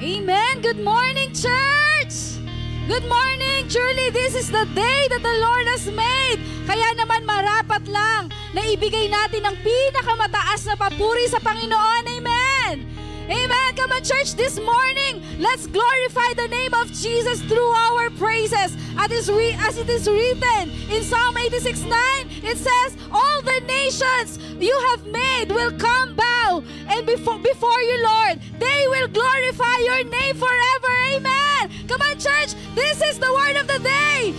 Amen. Good morning, church! Good morning! Truly, this is the day that the Lord has made. Kaya naman marapat lang na ibigay natin ang pinakamataas na papuri sa Panginoon. Amen! Amen! Come on, church, this morning, let's glorify the name of Jesus through our praises. As it is written in Psalm 86:9, it says, all the nations you have made will come bow and before you, Lord. They will glorify your name forever. Amen! Come on, church, this is the word of the day.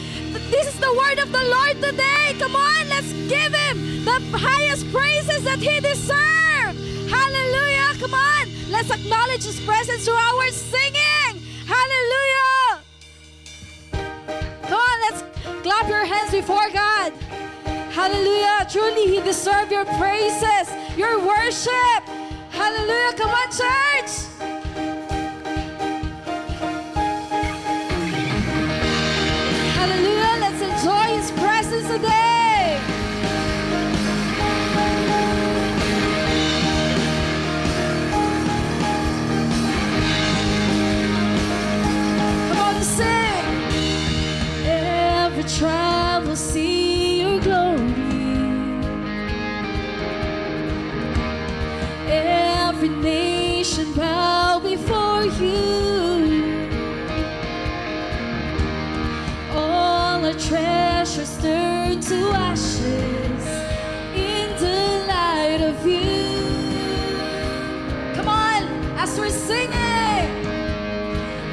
This is the word of the Lord today. Come on, let's give Him the highest praises that He deserves. Hallelujah! Come on, let's acknowledge His presence through our singing. Hallelujah! Come on, let's clap your hands before God. Hallelujah! Truly, He deserves your praises, your worship. Hallelujah! Come on, church! Hallelujah! Let's enjoy His presence today. Come on, sing. Every tribe will see your glory. Every nation bow before you. All our treasures turn to ashes in the light of you. Come on, as we're singing.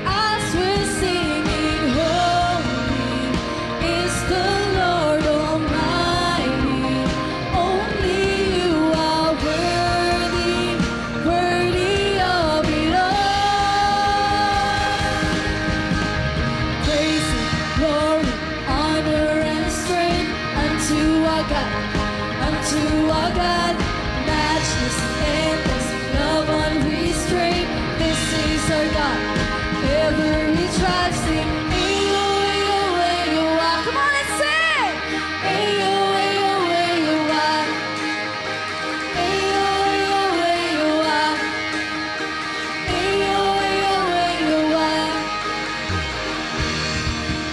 As we're singing, holy is the Lord Almighty. Only you are worthy, worthy of it all. Praise and glory, honor and strength unto our God, matchless, endless, love unrestrained. This is our God. Every tribe sing, ayo, ayo, ayo, ah. Come on and sing, ayo, ayo, ayo, ah. Ayo, ayo, ayo, ah. Ayo, ayo, ayo, ah.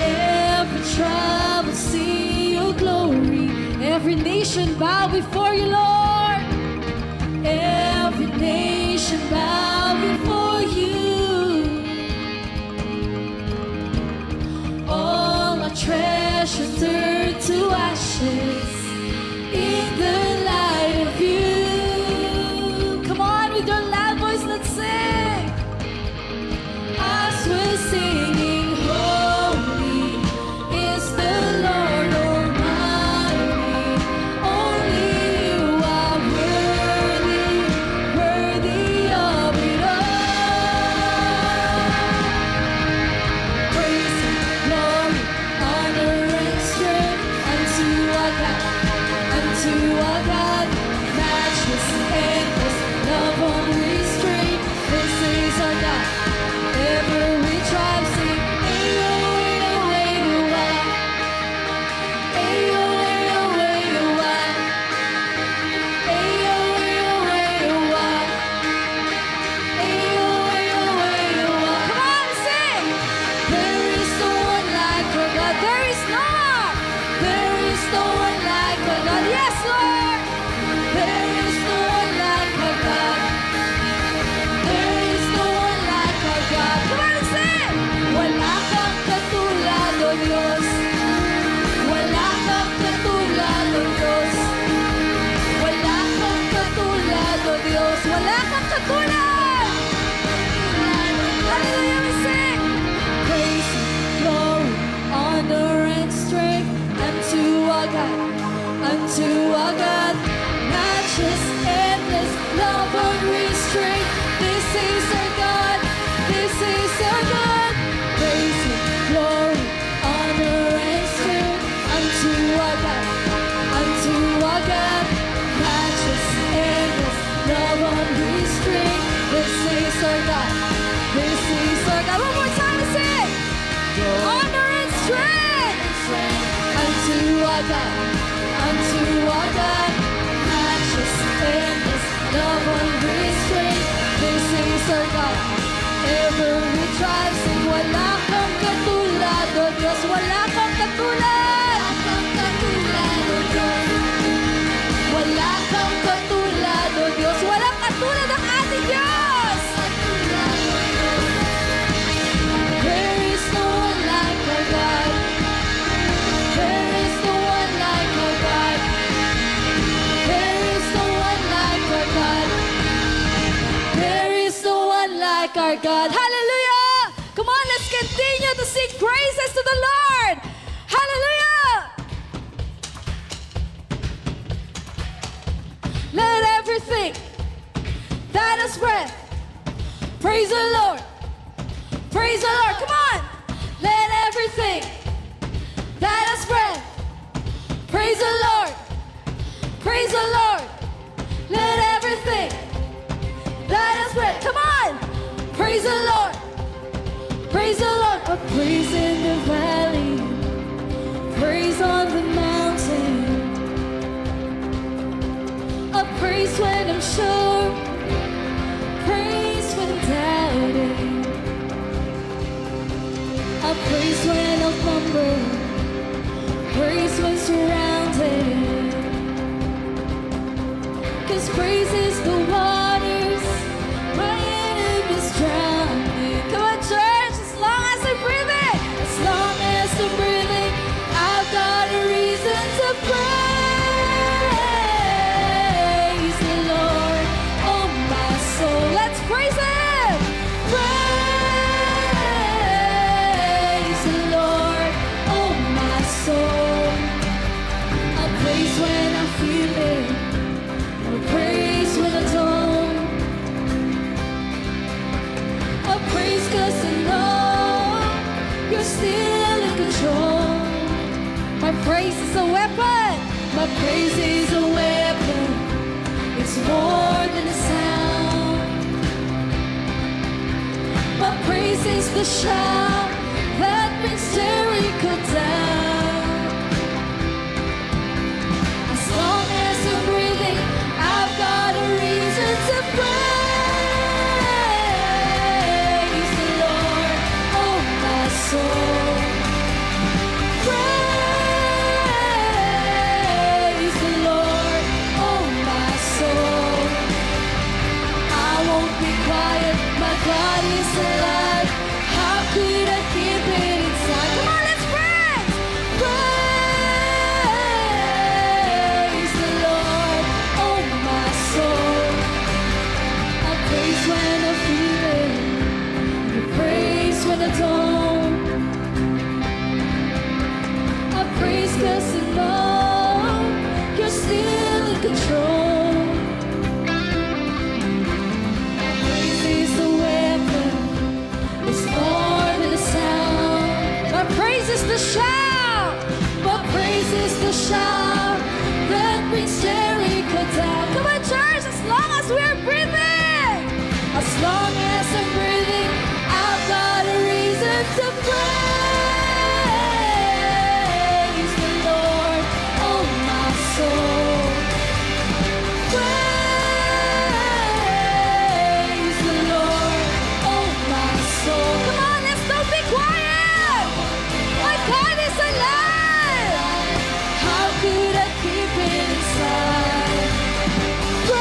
Every tribe will see your glory. Every nation bow before you, Lord. Every nation bow before you. All our treasure turn to ashes in the light of you. Come on, with your loud voice, let's sing. As we're singing, holy is the Lord Almighty. Only you are worthy, worthy of it all. Praise and glory, honor and strength unto our God, matchless, endless, love unrestrained. This is our God. Every tribe sing, ayo, ayo, ayo, ah. Ayo, ayo, ayo, ah. Ayo, ayo, ayo, ah. Ayo, ayo, ayo, ah. Come on, sing. There is no one like our God. There is none. There is no one like our God. Yes, Lord. There is no one like our God. There is no one like our God. Come on and sing. Wala kang katulad, O Diyos. Wala kang katulad, O Diyos. Wala kang katulad, O Diyos. Wala kang katulad. Hallelujah, we sing. Praise and glory, honor and strength unto our God, matchless, endless, love unrestrained. This is our God, this is our God. Praise and glory, honor and strength unto our God, matchless, endless, love unrestrained. This is our God, this is our God. One more time to sing. Honor and strength unto our God, matchless, endless, love unrestrained. This is our God. Every trial, sing wala kang katulad, O Diyos, wala kang katulad. Wala kang katulad, O Diyos, walang katulad ang ating Diyos. There is no one like our God. There is no one like our God. There is no one like our God. There is no one like our God. Hallelujah! Come on, let's continue to sing praises to the Lord. Hallelujah! Let everything that has breath praise the Lord. Praise the Lord. Come on. Let everything that has breath praise the Lord. Praise the Lord. Let everything that has breath. Come on. Praise the Lord. Praise the Lord. A praise in the valley. Praise on the mountain. A praise when I'm sure. Praise when I'm doubting. A praise when I'm humble. Praise when surrounded. 'Cause praise is the waters my enemies drowning. Come on, church, as long as I'm breathing, as long as I'm breathing, I've got a reason to praise the Lord, oh my soul. Let's praise Him. Praise the Lord, oh my soul. I praise when I feel it. I praise when I don't. I praise 'cause I know you're still in control. My praise is a weapon. My praise is a weapon. It's more than a sound. My praise is the shout that brings Jericho down. As long as I'm breathing, I've got a reason to praise the Lord, oh my soul. Praise the Lord, oh my soul. I won't be quiet, my God is alive. How could I keep it inside? Come on, let's praise! Praise the Lord, oh my soul. I praise when I feel it. I praise when I don't. I praise 'cause I know you're still in control. Praise is a weapon. It's more than a sound. My praise is the shout. My praise is the shout that brings Jericho down. Come on, church, as long as we're breathing. As long as I'm breathing, I've got a reason to praise the Lord, oh my soul. Praise the Lord, oh my soul. Come on, let's don't be quiet. My God is alive. How could I keep it inside? Praise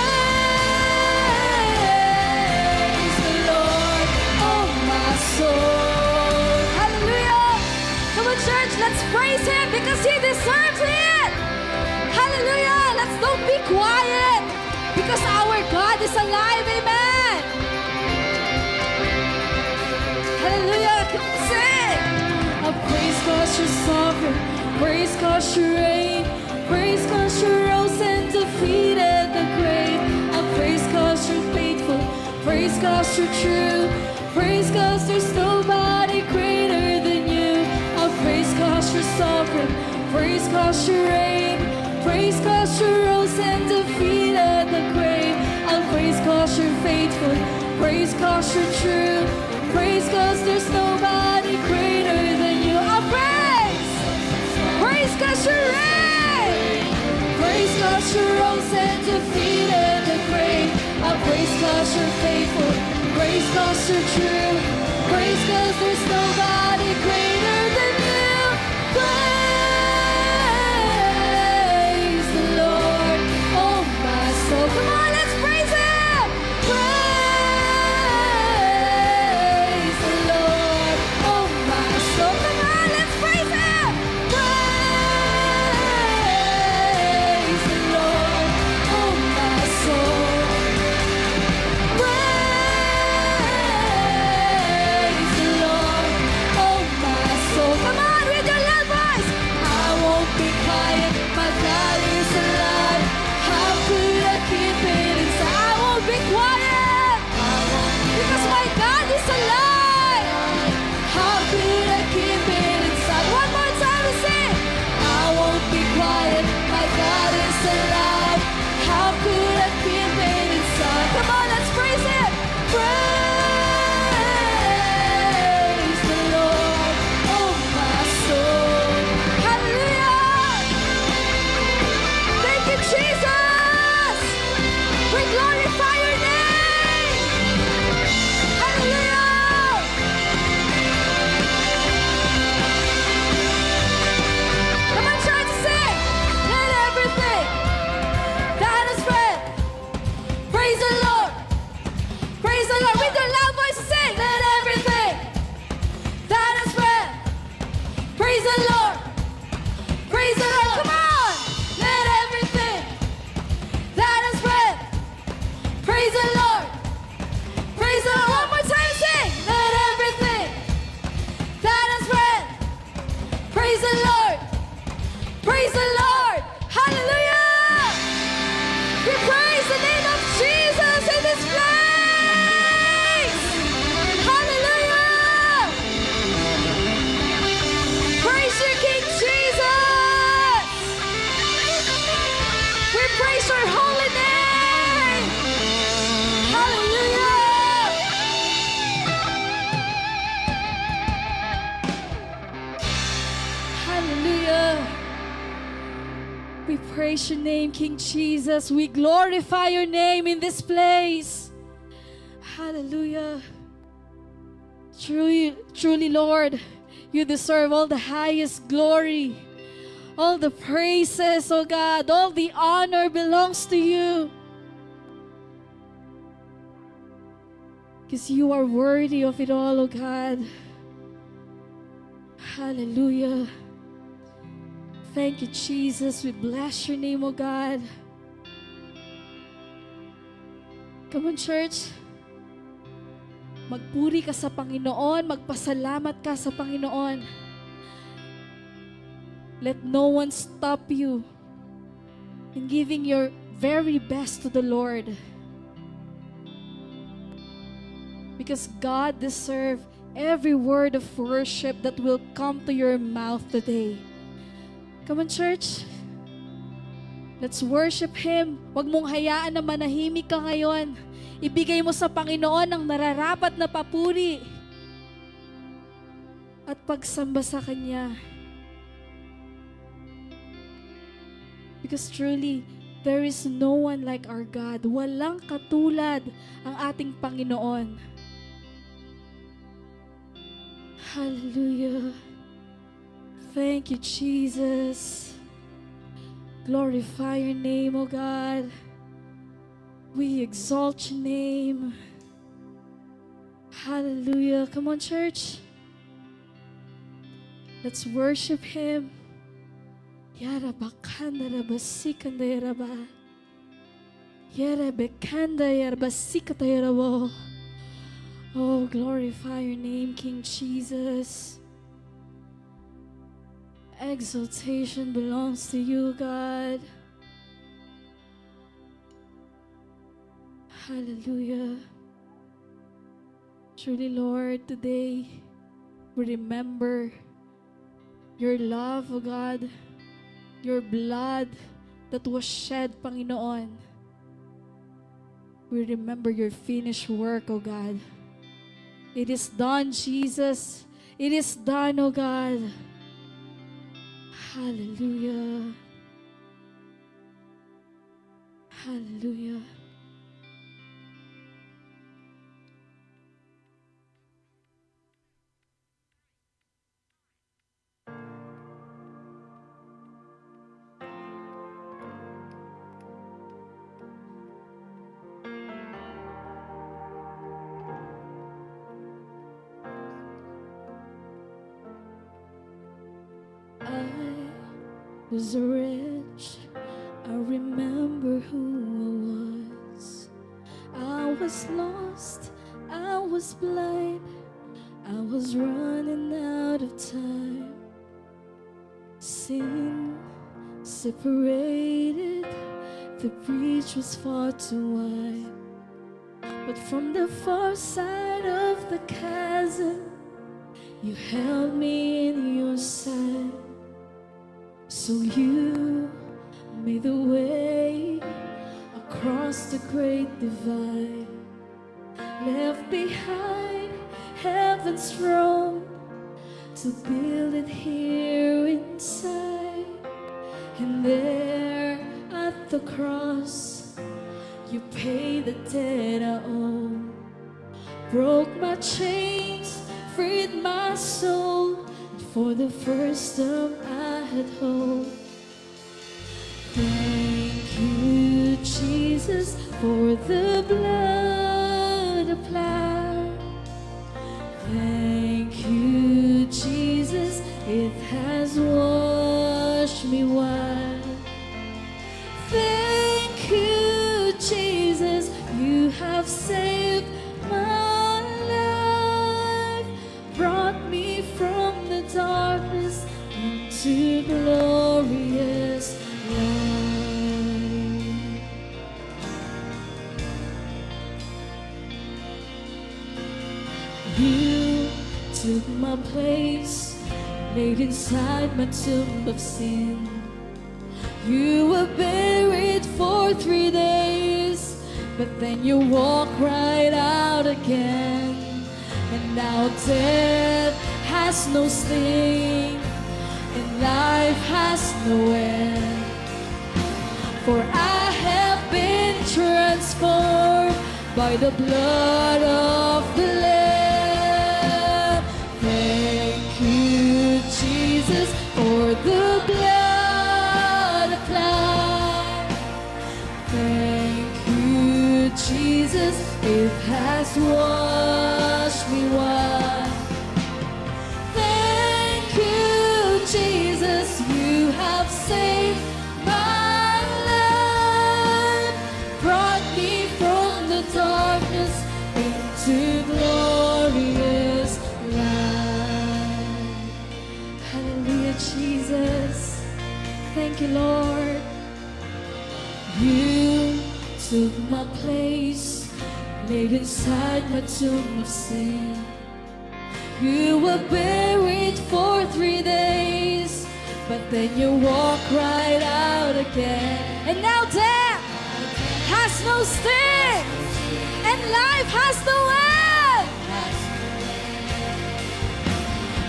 the Lord, oh my soul. Hallelujah. Come on, church, let's praise Him because He deserves it. Hallelujah. Let's don't be quiet because our God is alive. Amen. Hallelujah. Come on, sing. I praise 'cause you're sovereign. Praise 'cause you reign. Praise 'cause you rose and defeated the grave. I praise 'cause you're faithful. Praise 'cause you're true. Praise 'cause there's nobody greater than you. I praise 'cause you're sovereign. Praise 'cause you reign. Praise 'cause you rose and defeated the grave. I praise 'cause you're faithful. Praise 'cause you're true. Praise 'cause there's nobody greater than you. I praise. Praise 'cause you reign. Praise 'cause you rose and defeated the grave. I Praise 'cause you're faithful. Praise 'cause you're true. Praise 'cause there's nobody greater than you. Praise the Lord, oh my soul. Come on, let's praise Him. Praise the Lord, oh my soul. Come on, let's praise Him. Praise the Lord, oh my soul. Praise the Lord, oh my soul. Come on, with your loud voice. I won't be quiet. My God is alive. How could I keep it inside? I won't be quiet. Because my God is alive. How could I keep it inside? One more time to sing. I won't be quiet. My God is alive. How could I keep it inside? Come on, let's praise Him. Praise the Lord, oh my soul. Hallelujah. Thank you, Jesus. We glorify your name. Hallelujah. Come on, church, sing. Let everything that is breath praise the Lord. Praise the Lord. With your loud voices, sing. Let everything that is breath praise the Lord. Praise the Lord. Come on. Let everything that is breath praise the Lord. Praise the Lord. One more time, sing. Let everything that is breath praise the Lord. Praise the Lord. Hallelujah. We praise the name of Jesus in this place. Hallelujah. Praise your King Jesus. We praise your holy name. Hallelujah. Hallelujah. We praise your name, King Jesus. We glorify your name in this place. Hallelujah. Truly, truly, Lord, you deserve all the highest glory. All the praises, oh God, all the honor belongs to you. Because you are worthy of it all, oh God. Hallelujah. Thank you, Jesus. We bless your name, oh God. Come on, church. Magpuri ka sa Panginoon. Magpasalamat ka sa Panginoon. Let no one stop you in giving your very best to the Lord. Because God deserves every word of worship that will come to your mouth today. Come on, church. Let's worship Him. Huwag mong hayaan na manahimik ka ngayon. Ibigay mo sa Panginoon ang nararapat na papuri at pagsamba sa Kanya. Because truly, there is no one like our God. Walang katulad ang ating Panginoon. Hallelujah. Thank you, Jesus. Glorify your name, O God. We exalt your name. Hallelujah. Come on, church. Let's worship Him. Yarabakanda rabasikanda yaraba. Yarabekanda yarabasikata yarabo. Oh, glorify your name, King Jesus. Exaltation belongs to you, God. Hallelujah. Truly, Lord, today we remember your love, O God, your blood that was shed, Panginoon. We remember your finished work, O God. It is done, Jesus. It is done, O God. Hallelujah. Hallelujah. was rich, I remember who I was. I was lost, I was blind, I was running out of time. Sin separated, the breach was far too wide. But from the far side of the chasm, you held me in your sight. So you made the way across the great divide, left behind heaven's throne to build it here inside. And there at the cross, you paid the debt I owe, broke my chains, freed my soul, and for the first time I had hope. Thank you, Jesus, for the blood applied. Thank you, Jesus, it has washed me white. Thank you, Jesus, you have saved my life, brought me from the darkness into glorious light. You took my place, laid inside my tomb of sin. You were buried for 3 days, but then you walked right out again. And now death has no sting, and life has no end. For I have been transformed by the blood of the Lamb. Thank you, Jesus, for the blood applied. Thank you, Jesus, it has washed me white. Thank you, Jesus, you have saved my life, brought me from the darkness into glorious light. Hallelujah, Jesus. Thank you, Lord. You took my place, laid inside my tomb of sin. You were buried for 3 days, but then you walked right out again. And now death has no sting, and life has no end.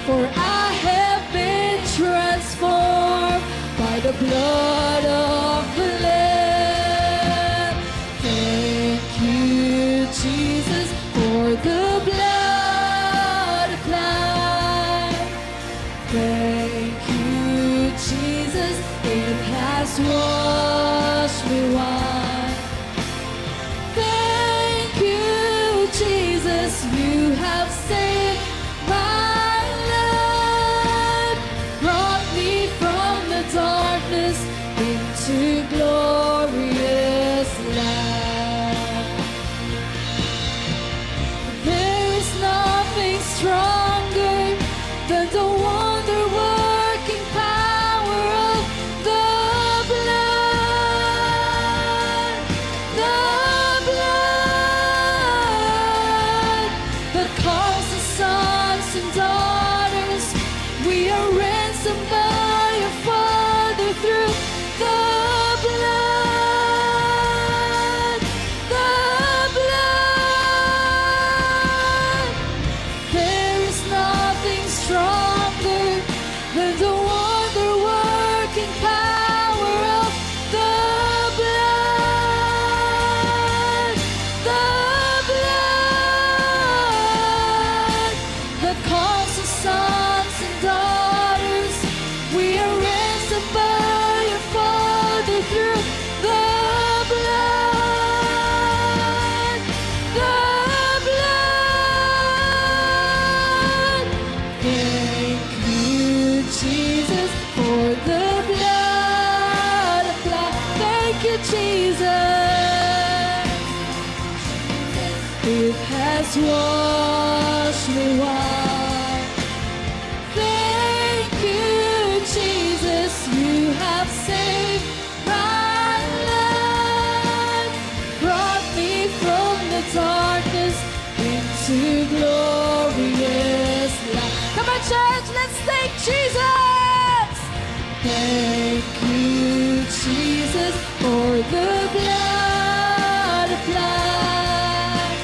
For I have been transformed by the blood of the Lamb. Thank you, Jesus, for the blood applied. Thank you, Jesus, it has washed me white. Thank you, Jesus, you have saved my life, brought me from the darkness into glorious light. There is nothing stronger than the wonder-working power of the blood. it has washed me white. Thank you, Jesus, you have saved my life, brought me from the darkness into glorious light. Come on, church, let's thank Jesus. Thank you, Jesus, for the blood applied.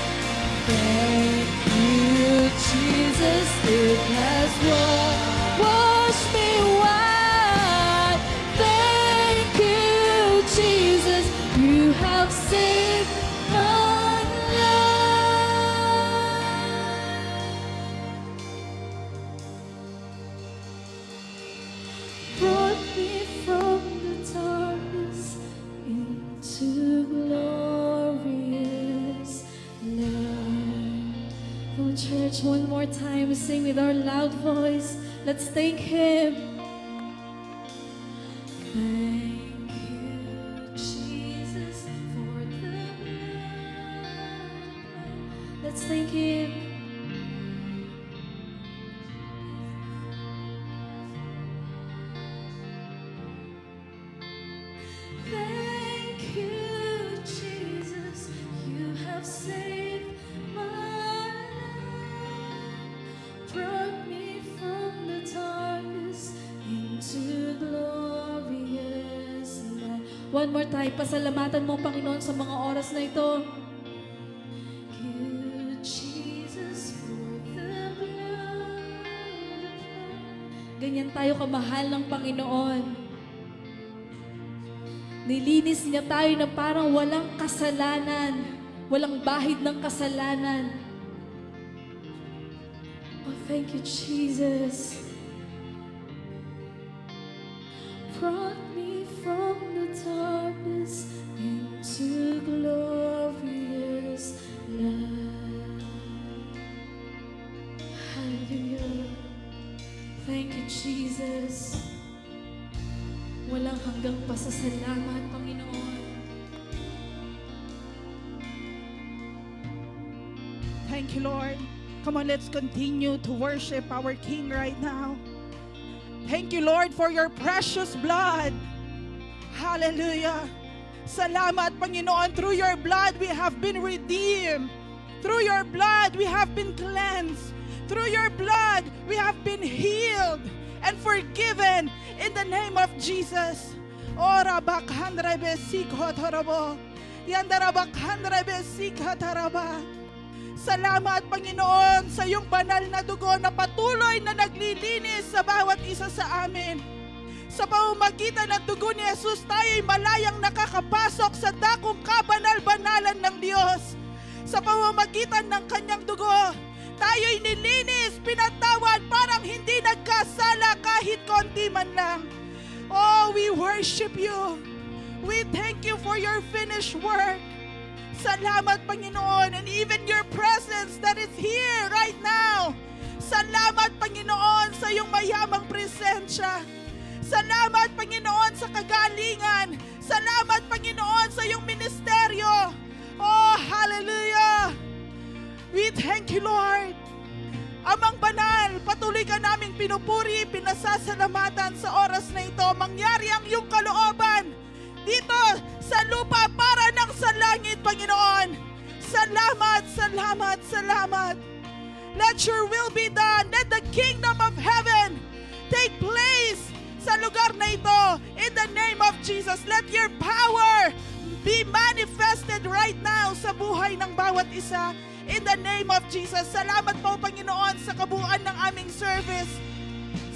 Thank you, Jesus, it has washed me white. Thank you, Jesus, you have saved my life. Brought me from the darkness into glorious light. Come on, church, one more time, sing with our loud voice. Let's thank Him. Thank you, Jesus, for the blood. Let's thank Him. Thank you, Jesus, you have saved my life, brought me from the darkness into glorious light. One more time, pasalamatan mo, Panginoon, sa mga oras na ito. Thank you, Jesus, for the blood. Ganyan tayo kamahal ng Panginoon. Nilinis niya tayo na parang walang kasalanan, walang bahid ng kasalanan. Oh, thank you, Jesus. Brought me from the darkness into glorious light. Hallelujah. Thank you, Jesus. Walang hanggang pasasalamat, Panginoon. Thank you, Lord. Come on, let's continue to worship our King right now. Thank you, Lord, for your precious blood. Hallelujah. Salamat, Panginoon. Through your blood, we have been redeemed. Through your blood, we have been cleansed. Through your blood, we have been healed and forgiven in the name of Jesus. Ora bakhandrabe sikhotarabo. Yandara bakhandrabe sikhataraba. Salamat, Panginoon, sa iyong banal na dugo na patuloy na naglilinis sa bawat isa sa amin. Sa pamamagitan ng dugo ni Jesus, tayo'y malayang nakakapasok sa dakong kabanal-banalan ng Diyos. Sa pamamagitan ng kanyang dugo, tayo'y nilinis, pinatawad, parang hindi nagkasala kahit konti man lang. Oh, we worship you. We thank you for your finished work. Salamat, Panginoon, and even your presence that is here right now. Salamat, Panginoon, sa iyong mayamang presensya. Salamat, Panginoon, sa kagalingan. Salamat, Panginoon, sa iyong ministeryo. Oh, hallelujah! We thank you, Lord. Amang banal, patuloy ka naming pinupuri, pinasasalamatan sa oras na ito. Mangyari ang iyong kalooban dito sa lupa para ng sa langit, Panginoon. Salamat, salamat, salamat. Let your will be done. Let the kingdom of heaven take place sa lugar na ito. In the name of Jesus, let your power be manifested right now sa buhay ng bawat isa. In the name of Jesus, salamat po, Panginoon, sa kabuuan ng aming service.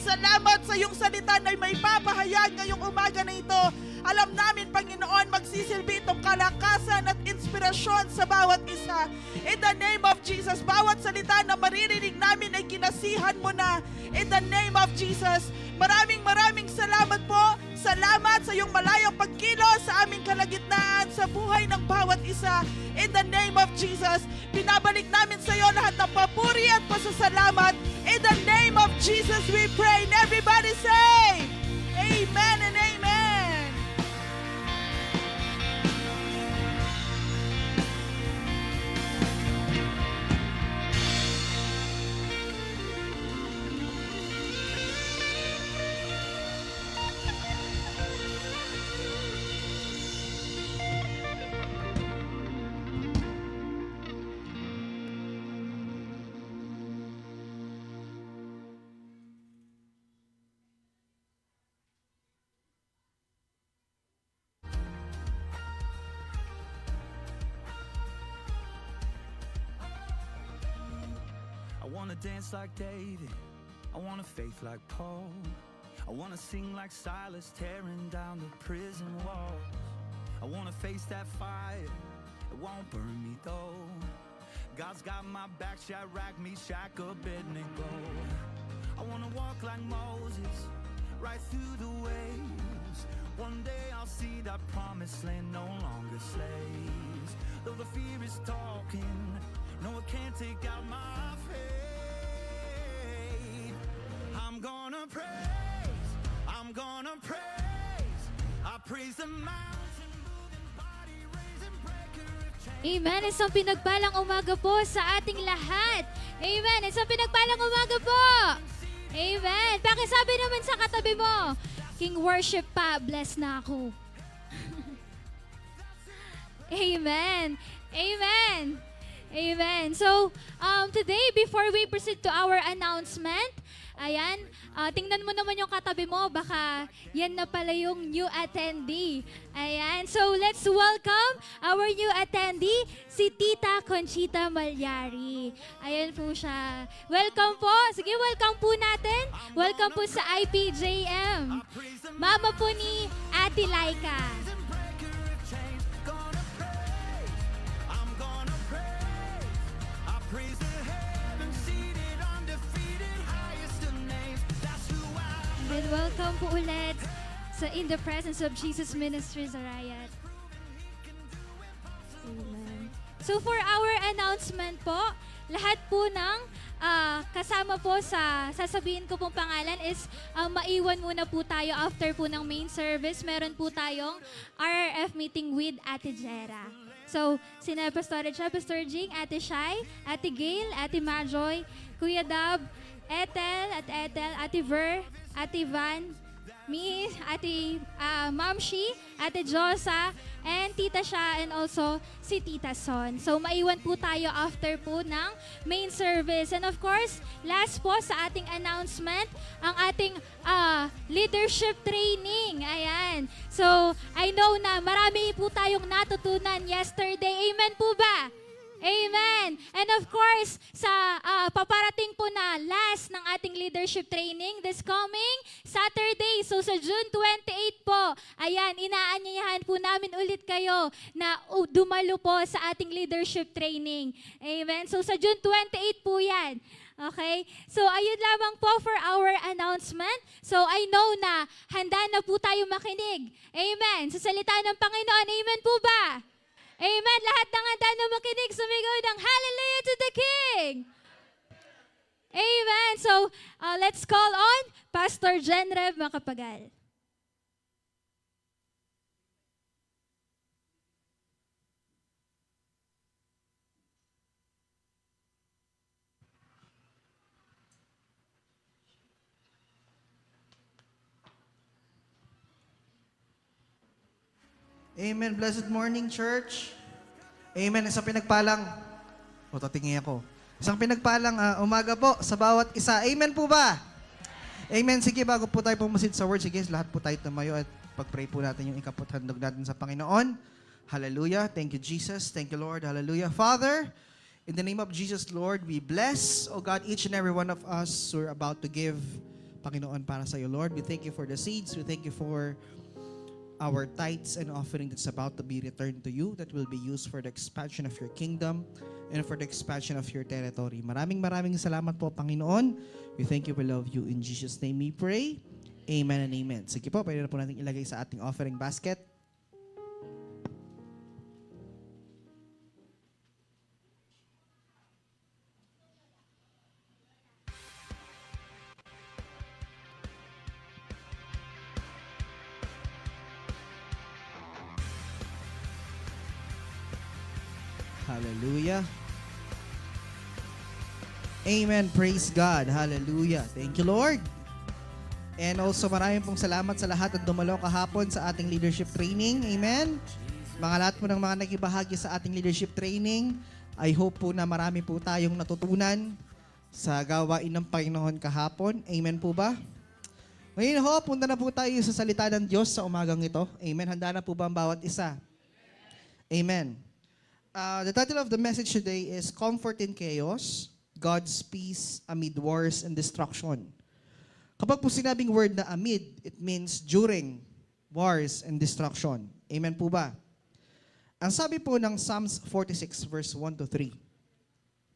Salamat sa iyong salita na may papahayag ngayong umaga na ito. Alam namin, Panginoon, magsisilbi itong kalakasan at inspirasyon sa bawat isa. In the name of Jesus, bawat salita na maririnig namin ay kinasihan mo na. In the name of Jesus, maraming salamat po. Salamat sa iyong malayang pagkilos sa aming kalagitnaan sa buhay ng bawat isa. In the name of Jesus, pinabalik namin sa iyo lahat ng papuri at pasasalamat. In the name of Jesus, we pray. And everybody say, Amen and Amen. I wanna dance like David, I want a faith like Paul. I wanna sing like Silas, tearing down the prison walls. I wanna face that fire, it won't burn me though. God's got my back, Shadrach, Meshach, Abednego. I wanna walk like Moses, right through the waves. One day I'll see that promised land, no longer slaves. Though the fear is talking, no, it can't take out my faith. I'm gonna praise, I'm gonna praise. I praise the mountain moving, body raising, breaker of chains. Amen. Isang pinagpalang umaga po sa ating lahat. Amen. Isang pinagpalang umaga po. Amen. Pakisabi naman sa katabi mo, King Worship pa, bless na ako. Amen. Amen. Amen. So, today, before we proceed to our announcement, ayan, tingnan mo naman yung katabi mo, baka yan na pala yung new attendee. Ayan, so let's welcome our new attendee, si Tita Conchita Malyari. Ayan po siya. Welcome po. Sige, welcome po natin. Welcome po sa IPJM. Mama po ni Ate Laika. And welcome po ulit sa In the Presence of Jesus Ministries Arayat. Amen. So for our announcement po, lahat po ng kasama po sa sasabihin ko pong pangalan is maiwan muna po tayo after po ng main service. Meron po tayong RRF meeting with Ate Jera. So, sina Pastor Edja, Pastor Jing, Ate Shai, Ate Gail, Ate Majoy, Kuya Dab, Ethel, Ate Ver, Ate Van, me, Ate Ma'am Shi, Ate Josa, and Tita Sha, and also si Tita Son. So, maiwan po tayo after po ng main service. And of course, last po sa ating announcement, ang ating leadership training. Ayan. So, I know na marami po tayong natutunan yesterday. Amen po ba? Amen. And of course, sa paparating po na last ng ating leadership training this coming Saturday. So sa June 28 po, ayan, inaanyayahan po namin ulit kayo na dumalo po sa ating leadership training. Amen. So sa June 28 po yan. Okay? So ayun lamang po for our announcement. So I know na handa na po tayo makinig. Amen. Sa salita ng Panginoon. Amen po ba? Amen. Lahat ng handa na makinig, sumigaw ng Hallelujah to the King. Amen. So, let's call on Pastor Jenrev Macapagal. Amen. Blessed morning, church. Amen. Isang pinagpalang, tatingin ako. Isang pinagpalang umaga po sa bawat isa. Amen po ba? Amen. Sige, bago po tayo pumasid sa word, sige, lahat po tayo tumayo at pag-pray po natin yung ikapot handog natin sa Panginoon. Hallelujah. Thank you, Jesus. Thank you, Lord. Hallelujah. Father, in the name of Jesus, Lord, we bless, oh God, each and every one of us who are about to give, Panginoon, para sa iyo, Lord. We thank you for the seeds. We thank you for our tithes and offering that's about to be returned to you, that will be used for the expansion of your kingdom and for the expansion of your territory. Maraming salamat po, Panginoon. We thank you, we love you. In Jesus' name we pray. Amen and amen. Sige po, pwede na po natin ilagay sa ating offering basket. Hallelujah. Amen. Praise God. Hallelujah. Thank you, Lord. And also maraming pong salamat sa lahat at dumalo kahapon sa ating leadership training. Amen. Mga lahat po ng mga nagibahagi sa ating leadership training, I hope po na marami po tayong natutunan sa gawain ng Panginoon kahapon. Amen po ba? Ngayon ho, punta na po tayo sa salita ng Diyos sa umagang ito. Amen. Handa na po ba ang bawat isa? Amen. The title of the message today is Comfort in Chaos, God's peace amid wars and destruction. Kapag po sinabing word na amid, it means during wars and destruction. Amen po ba? Ang sabi po ng Psalms 46 verse 1 to 3.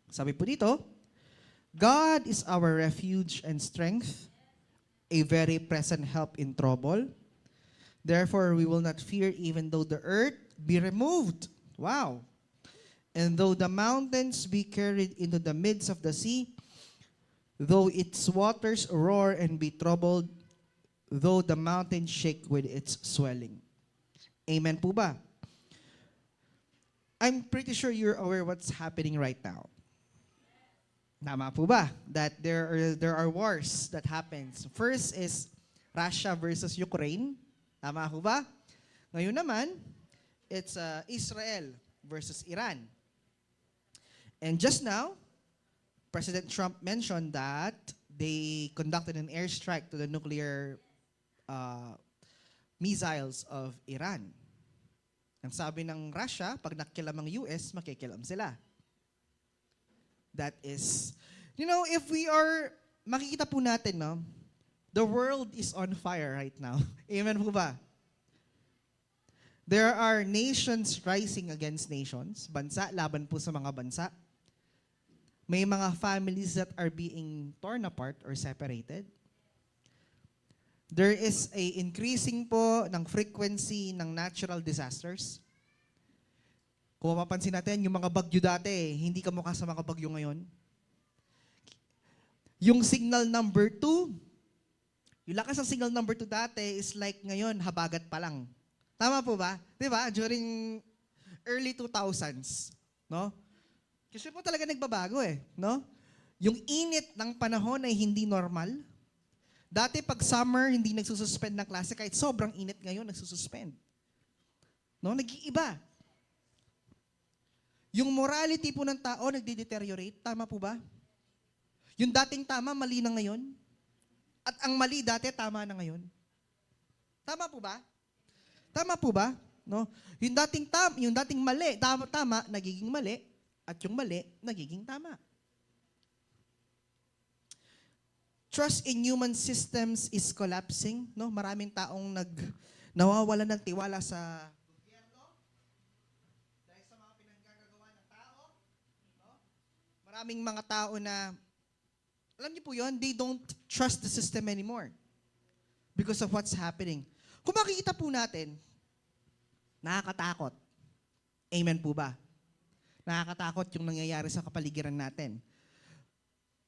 Sabi po dito, God is our refuge and strength, a very present help in trouble. Therefore, we will not fear even though the earth be removed. Wow. And though the mountains be carried into the midst of the sea, though its waters roar and be troubled, though the mountains shake with its swelling. Amen po ba? I'm pretty sure you're aware what's happening right now. Tama po ba? That there are wars that happens. First is Russia versus Ukraine. Tama po ba? Ngayon naman, it's Israel versus Iran. And just now, President Trump mentioned that they conducted an airstrike to the nuclear missiles of Iran. Ang sabi ng Russia, pag nakikilam ang US, makikilam sila. That is, if we are, makikita po natin, no? The world is on fire right now. Amen po ba? There are nations rising against nations. Bansa, laban po sa mga bansa. May mga families that are being torn apart or separated. There is a increasing po ng frequency ng natural disasters. Kung mapapansin natin, yung mga bagyo dati, hindi kamukha sa mga bagyo ngayon. Yung signal number 2, yung lakas ng signal number 2 dati is like ngayon, habagat pa lang. Tama po ba? Di ba? During early 2000s, no? Kasi po talaga nagbabago no? Yung init ng panahon ay hindi normal. Dati pag summer, hindi nagsususpend ng klase, kahit sobrang init ngayon, nagsususpend. No? Nag-iiba. Yung morality po ng tao nagde-deteriorate. Tama po ba? Yung dating tama, mali na ngayon. At ang mali dati, tama na ngayon. Tama po ba? Tama po ba? No? Yung dating mali, tama, nagiging mali. At yung mali, nagiging tama. Trust in human systems is collapsing. No? Maraming taong nawawalan ng tiwala sa gobyerno dahil sa mga pinanggagawa ng tao. No? Maraming mga tao na, alam niyo po yun, they don't trust the system anymore because of what's happening. Kung makikita po natin, nakakatakot. Amen po ba? Nakakatakot yung nangyayari sa kapaligiran natin.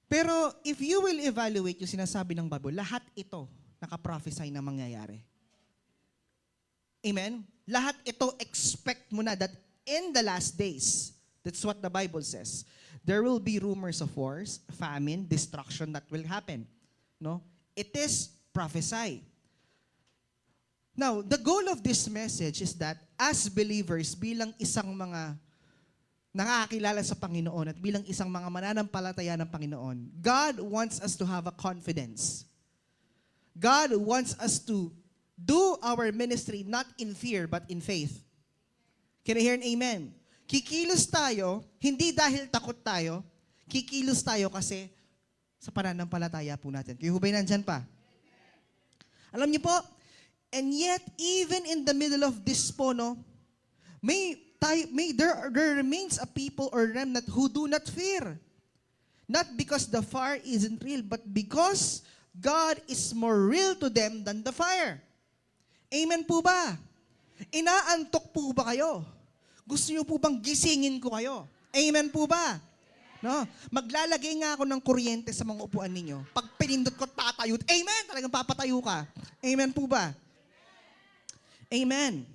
Pero if you will evaluate yung sinasabi ng Bible, lahat ito nakaprophesy na mangyayari. Amen? Lahat ito expect mo na that in the last days, that's what the Bible says, there will be rumors of wars, famine, destruction that will happen. No? It is prophesy. Now, the goal of this message is that as believers, bilang isang mga nakakilala sa Panginoon at bilang isang mga mananampalataya ng Panginoon, God wants us to have a confidence. God wants us to do our ministry not in fear but in faith. Can I hear an amen? Kikilos tayo, hindi dahil takot tayo, kikilos tayo kasi sa pananampalataya po natin. Kayo hubay nandyan pa? Alam niyo po, and yet even in the middle of this po, no, there remains a people or remnant who do not fear. Not because the fire isn't real, but because God is more real to them than the fire. Amen po ba? Inaantok po ba kayo? Gusto niyo po bang gisingin ko kayo? Amen po ba? No? Maglalagay nga ako ng kuryente sa mga upuan ninyo. Pag pinindot ko, tatayo. Amen! Talagang papatayo ka. Amen po ba? Amen.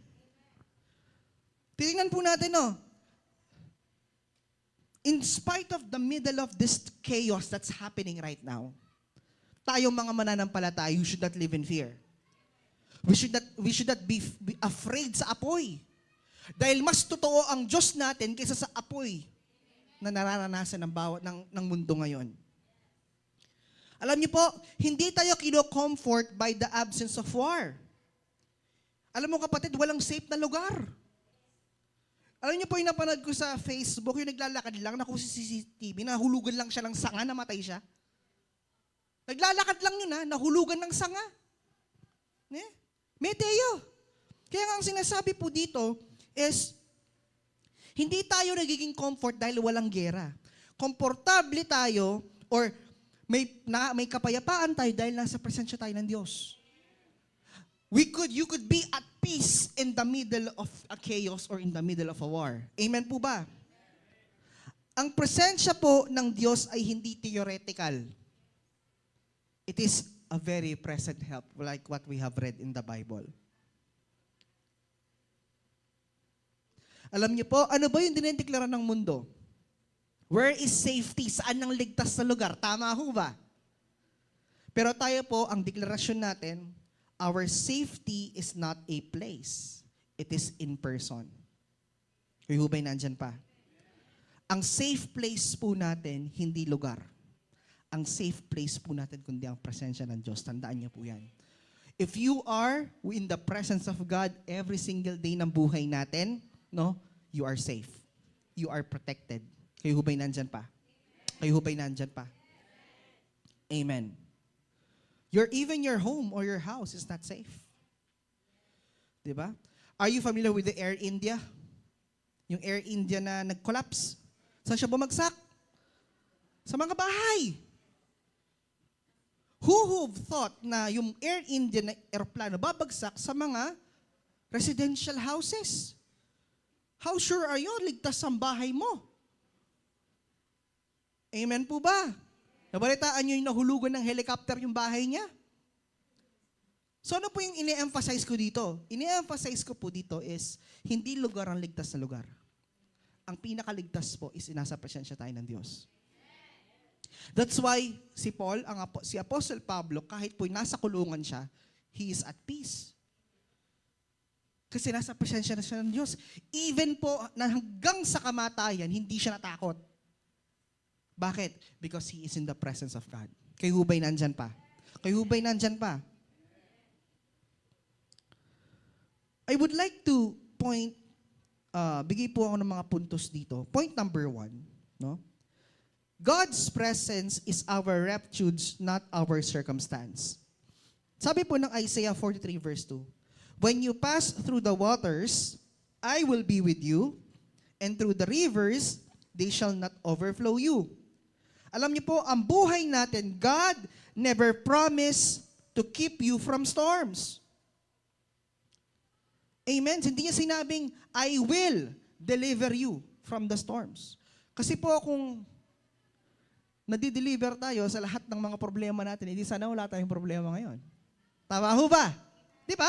Tingnan po natin, no? In spite of the middle of this chaos that's happening right now, tayong mga mananampalataya, you should not live in fear. We should not be afraid sa apoy. Dahil mas totoo ang Diyos natin kaysa sa apoy na nararanasan ng mundo ngayon. Alam niyo po, hindi tayo kino-comfort by the absence of war. Alam mo kapatid, walang safe na lugar. Alam niyo po yung napanood ko sa Facebook, yung naglalakad lang, naku si CCTV, nahulugan lang siya ng sanga, namatay siya. Naglalakad lang yun nahulugan ng sanga. Meteo. Kaya nga ang sinasabi po dito is, hindi tayo nagiging comfort dahil walang gera. Komportable tayo or may kapayapaan tayo dahil nasa presensya tayo ng Diyos. You could be at peace in the middle of a chaos or in the middle of a war. Amen po ba? Ang presensya po ng Diyos ay hindi theoretical. It is a very present help like what we have read in the Bible. Alam niyo po, ano ba yung dinedeklara ng mundo? Where is safety? Saan ang ligtas na lugar? Tama ho ba? Pero tayo po, ang deklarasyon natin, our safety is not a place. It is in person. Kayo ba'y nandyan pa? Ang safe place po natin, hindi lugar. Ang safe place po natin, kundi ang presensya ng Diyos. Tandaan niyo po yan. If you are in the presence of God every single day ng buhay natin, you are safe. You are protected. Kayo ba'y nandyan pa? Kayo ba'y nandyan pa? Amen. Even your home or your house is not safe. Diba? Are you familiar with the Air India? Yung Air India na nag-collapse. Saan siya bumagsak? Sa mga bahay. Who thought na yung Air India na aeroplano babagsak sa mga residential houses? How sure are you? Ligtas ang bahay mo. Amen po ba? Nabalitaan nyo yung nahulugan ng helicopter yung bahay niya? So ano po yung ine-emphasize ko dito? Ine-emphasize ko po dito is, hindi lugar ang ligtas na lugar. Ang pinakaligtas po is nasa presensya tayo ng Diyos. That's why si Apostle Pablo, kahit po nasa kulungan siya, he is at peace. Kasi nasa presensya na siya ng Diyos. Even po na hanggang sa kamatayan, hindi siya natakot. Bakit? Because he is in the presence of God. Kayo ba'y nandyan pa? Kayo ba'y nandyan pa? I would like to bigay po ako ng mga puntos dito. Point number 1, God's presence is our refuge, not our circumstance. Sabi po ng Isaiah 43 verse 2, when you pass through the waters, I will be with you, and through the rivers, they shall not overflow you. Alam niyo po, ang buhay natin, God never promised to keep you from storms. Amen? Hindi niya sinabing, I will deliver you from the storms. Kasi po kung nadi-deliver tayo sa lahat ng mga problema natin, hindi sana wala tayong problema ngayon. Tama ho ba? Di ba?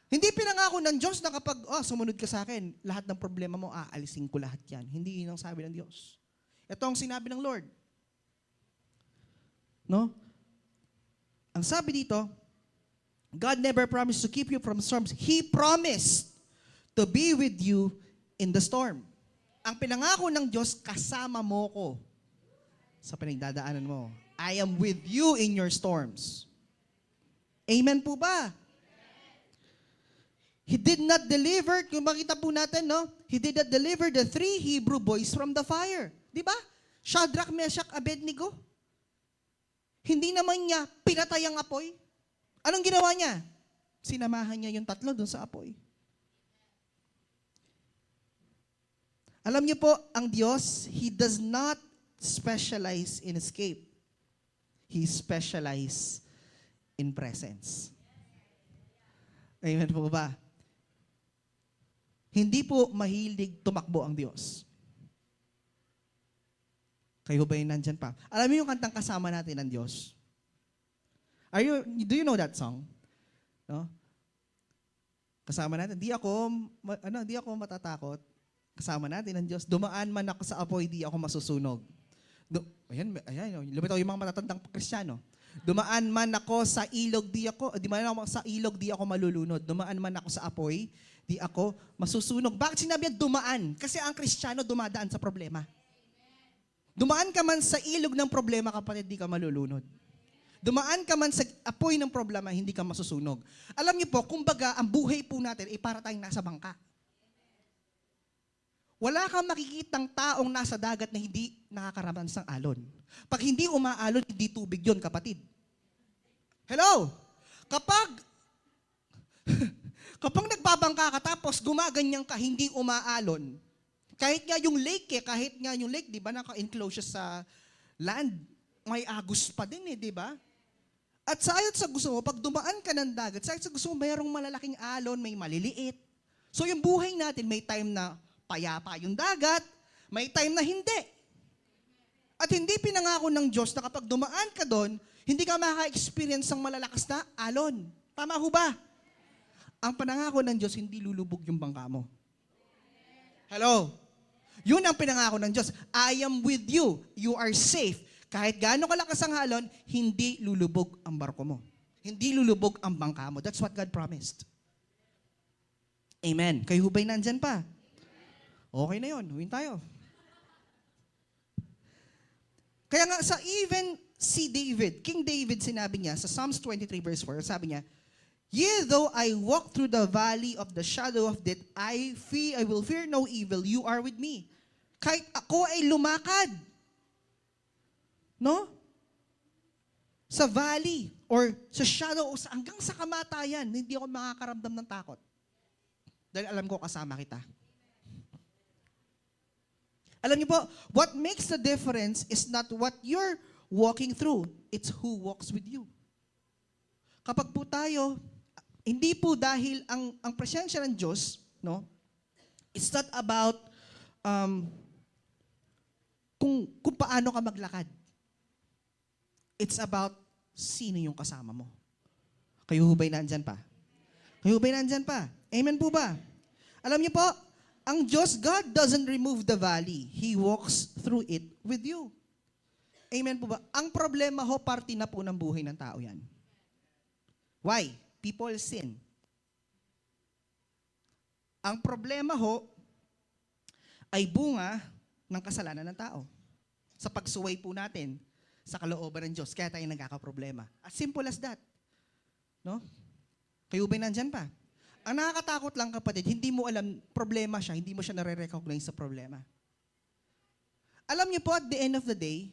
Hindi pinangako ng Diyos na kapag sumunod ka sa akin, lahat ng problema mo, aalisin ko lahat yan. Hindi yun ang sabi ng Diyos. Ito ang sinabi ng Lord. Ang sabi dito, God never promised to keep you from storms. He promised to be with you in the storm. Ang pinangako ng Diyos, kasama mo ko sa pinagdadaanan mo. I am with you in your storms. Amen po ba? He did not deliver, kung makita po natin, He did not deliver the 3 Hebrew boys from the fire. Di ba? Shadrach, Meshach, Abednego. Hindi naman niya pinatay ang apoy. Anong ginawa niya? Sinamahan niya yung 3 doon sa apoy. Alam niyo po, ang Diyos, He does not specialize in escape. He specializes in presence. Amen po ba? Hindi po mahilig tumakbo ang Diyos. Kayo ba yung nandyan pa? Alam niyo yung kantang kasama natin ng Diyos? Do you know that song? Kasama natin. Di ako matatakot. Kasama natin ng Diyos. Dumaan man ako sa apoy, di ako masusunog. Ayan, lumitaw yung mga matatandang Kristiyano. Dumaan man ako sa ilog, di ako malulunod. Dumaan man ako sa apoy, di ako masusunog. Bakit sinabi yan dumaan? Kasi ang Kristiyano dumadaan sa problema. Dumaan ka man sa ilog ng problema, kapatid, di ka malulunod. Dumaan ka man sa apoy ng problema, hindi ka masusunog. Alam niyo po, kumbaga, ang buhay po natin ay para tayong nasa bangka. Wala kang makikitang taong nasa dagat na hindi nakakaranas ng alon. Pag hindi umaalon, hindi tubig yon, kapatid. Hello? Kapag nagbabangka ka tapos gumaganyan ka, hindi umaalon, kahit nga yung lake di ba, naka-enclose siya sa land, may agos pa din di ba? At sayot sa gusto mo, pag dumaan ka ng dagat, sayot sa gusto mo, mayroong malalaking alon, may maliliit. So yung buhay natin, may time na payapa yung dagat, may time na hindi. At hindi pinangako ng Diyos na kapag dumaan ka doon, hindi ka makaka-experience ng malalakas na alon. Tama ho ba? Ang pinangako ng Diyos, hindi lulubog yung bangka mo. Hello? Yun ang pinangako ng Diyos. I am with you. You are safe. Kahit gaano kalakas ang alon, hindi lulubog ang barko mo. Hindi lulubog ang bangka mo. That's what God promised. Amen. Kayo ba'y nandyan pa? Okay na yun. Huwin tayo. Kaya nga sa even si David, King David, sinabi niya sa Psalms 23 verse 4, sabi niya, Yea, though I walk through the valley of the shadow of death, I will fear no evil. You are with me. Kahit ako ay lumakad, no? Sa valley or sa shadow o hanggang sa kamatayan, hindi ako makakaramdam ng takot. Dahil alam ko kasama kita. Alam niyo po, what makes the difference is not what you're walking through, it's who walks with you. Kapag po tayo, hindi po dahil ang presensya ng Diyos, no? It's not about kung paano ka maglakad. It's about sino yung kasama mo. Kayo ba'y nandyan pa? Kayo ba'y nandyan pa? Amen po ba? Alam niyo po, ang Diyos, God doesn't remove the valley. He walks through it with you. Amen po ba? Ang problema ho, parte na po ng buhay ng tao yan. Why? People sin. Ang problema ho, ay bunga ng kasalanan ng tao. Sa pagsuway po natin sa kalooban ng Diyos, kaya tayo nagkakaproblema. As simple as that. No? Kayo ba'y nandyan pa? Ang nakakatakot lang, kapatid, hindi mo alam, problema siya, hindi mo siya nare-recognize sa problema. Alam niyo po, at the end of the day,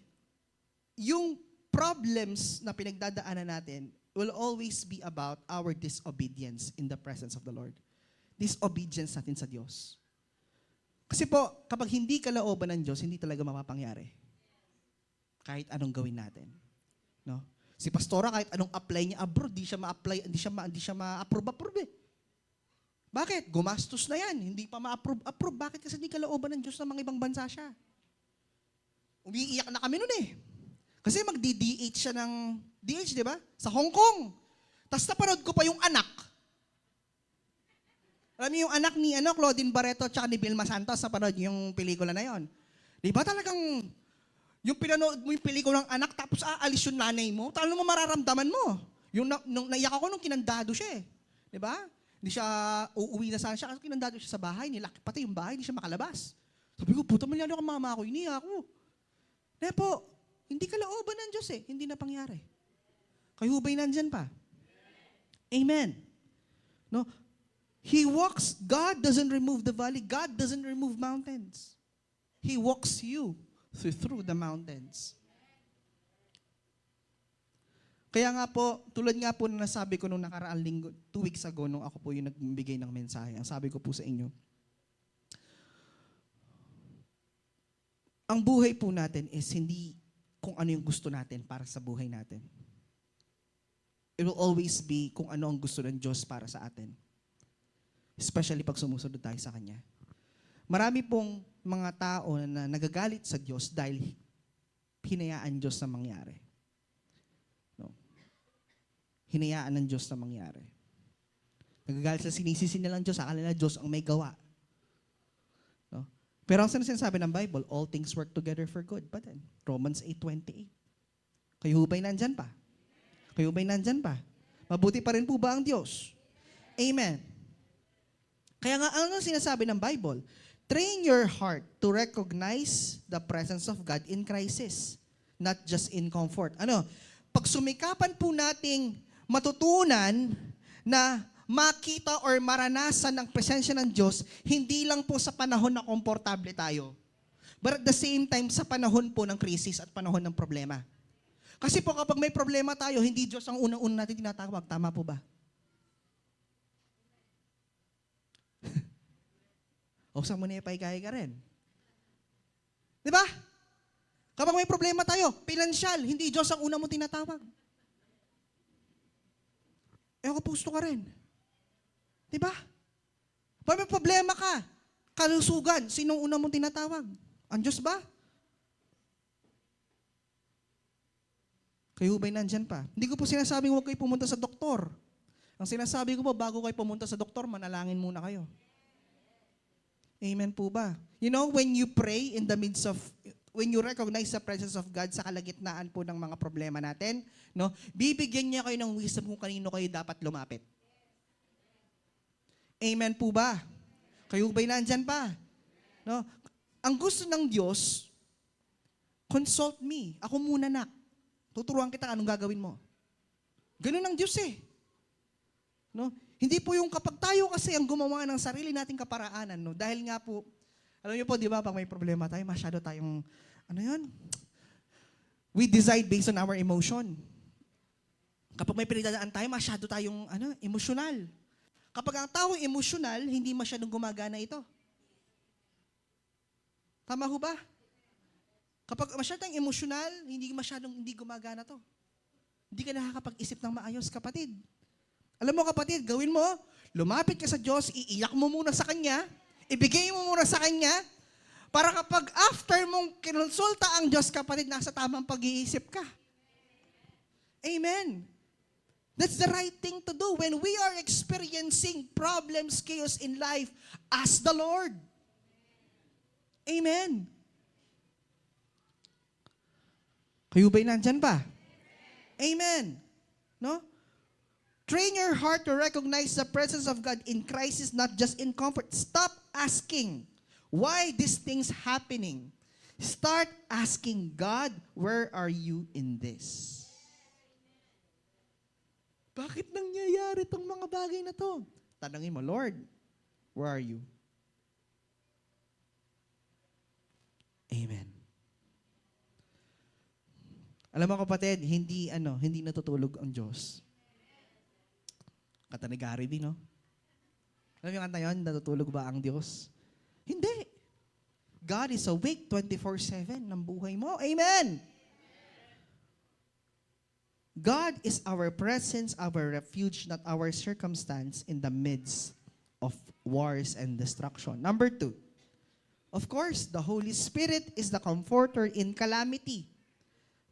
yung problems na pinagdadaanan natin will always be about our disobedience in the presence of the Lord. Disobedience natin sa Diyos. Kasi po, kapag hindi kalaoban ng Diyos, hindi talaga mapapangyari. Kahit anong gawin natin. No? Si Pastora, kahit anong apply niya abroad, di siya ma-apply, hindi siya ma-approve. Bakit? Gumastos na yan. Hindi pa ma-approve. Bakit? Kasi hindi kalooban ng Diyos na mga ibang bansa siya. Umiiyak na kami nun eh. Kasi magdi-DH siya ng, DH, di ba? Sa Hong Kong. Tapos napanood ko pa yung anak. Alam niyo yung anak ni Claudine Barreto at ni Vilma Santos, napanood yung pelikula na yon. Di ba talagang, yung pinanood mo yung pelikula ng anak, tapos aalis yung nanay mo, talagang mo mararamdaman mo. Yung naiyak ako nung kinandado siya eh. Di ba? Hindi siya, uuwi na sana siya, kasi kinandado siya sa bahay, nilaki pati yung bahay, hindi siya makalabas. Sabi ko, puta malyado ka mama ko, iniyak ako. Kaya po, hindi kalooban ng Diyos eh, hindi na pangyari. Kayo ba'y nandyan pa? Amen. No? He walks, God doesn't remove the valley, God doesn't remove mountains. He walks you through the mountains. Kaya nga po, tulad nga po na nasabi ko nung nakaraang linggo, 2 weeks ago, nung ako po yung nagbigay ng mensahe, ang sabi ko po sa inyo, ang buhay po natin is hindi kung ano yung gusto natin para sa buhay natin. It will always be kung ano ang gusto ng Diyos para sa atin. Especially pag sumusunod tayo sa Kanya. Marami pong mga tao na nagagalit sa Diyos dahil hinayaan Diyos na mangyari. No? Hinayaan ng Diyos na mangyari. Nagagalit sa sinisisi nilang Diyos, akala nila Diyos ang may gawa. No? Pero ang sinasabi ng Bible, all things work together for good. But then, Romans 8:28. Kayo ba'y nandyan pa? Kayo ba'y nandyan pa? Mabuti pa rin po ba ang Diyos? Amen. Kaya nga, ano sinasabi ng Bible? Train your heart to recognize the presence of God in crisis, not just in comfort. Ano? Pag sumikapan po nating matutunan na makita or maranasan ang presensya ng Diyos, hindi lang po sa panahon na komportable tayo. But at the same time, sa panahon po ng krisis at panahon ng problema. Kasi po kapag may problema tayo, hindi Diyos ang unang-una natin tinatawag. Tama po ba? O sa muna ipaikay ka rin. Di ba? Kapag may problema tayo, pinansyal, hindi Diyos ang una mo tinatawag. Kapusto ka rin. Di ba? Pag may problema ka, kalusugan, sinong una mong tinatawag? Ang Diyos ba? Kayo ba'y nandyan pa? Hindi ko po sinasabing huwag kayo pumunta sa doktor. Ang sinasabi ko po, bago kayo pumunta sa doktor, manalangin muna kayo. Amen po ba? You know, when you pray in the midst of, when you recognize the presence of God sa kalagitnaan po ng mga problema natin, no, bibigyan niya kayo ng wisdom kung kanino kayo dapat lumapit. Amen po ba? Kayo ba'y nandyan pa? No? Ang gusto ng Diyos, consult me. Ako muna, nak. Tuturuan kita anong gagawin mo. Ganun ang Diyos eh. No? Hindi po yung kapag tayo kasi ang gumawa ng sarili nating kaparaanan. No? Dahil nga po, alam niyo po, di ba, pag may problema tayo, masyado tayong, ano yun? We decide based on our emotion. Kapag may pinagdadaan tayo, masyado tayong emosyonal. Kapag ang tao emosyonal, hindi masyadong gumagana ito. Tama ho ba? Kapag masyadong emosyonal, hindi gumagana to. Hindi ka nakakapag-isip ng maayos, kapatid. Alam mo kapatid, gawin mo, lumapit ka sa Diyos, iiyak mo muna sa Kanya, ibigay mo muna sa Kanya, para kapag after mong kinonsulta ang Diyos, kapatid, nasa tamang pag-iisip ka. Amen. That's the right thing to do when we are experiencing problems, chaos in life. Ask the Lord. Amen. Kayo ba'y nandyan ba? Amen. No? Train your heart to recognize the presence of God in crisis, not just in comfort. Stop asking, why these things happening? Start asking, God, where are you in this? Bakit nangyayari itong mga bagay na to? Tanungin mo, Lord, where are you? Amen. Alam mo kapatid, hindi natutulog ang Diyos. Kanta ni Gary B, no? Alam mo yung kanta yun, natutulog ba ang Diyos? Hindi. God is awake 24/7 ng buhay mo. Amen! God is our presence, our refuge, not our circumstance in the midst of wars and destruction. Number 2, of course, the Holy Spirit is the comforter in calamity.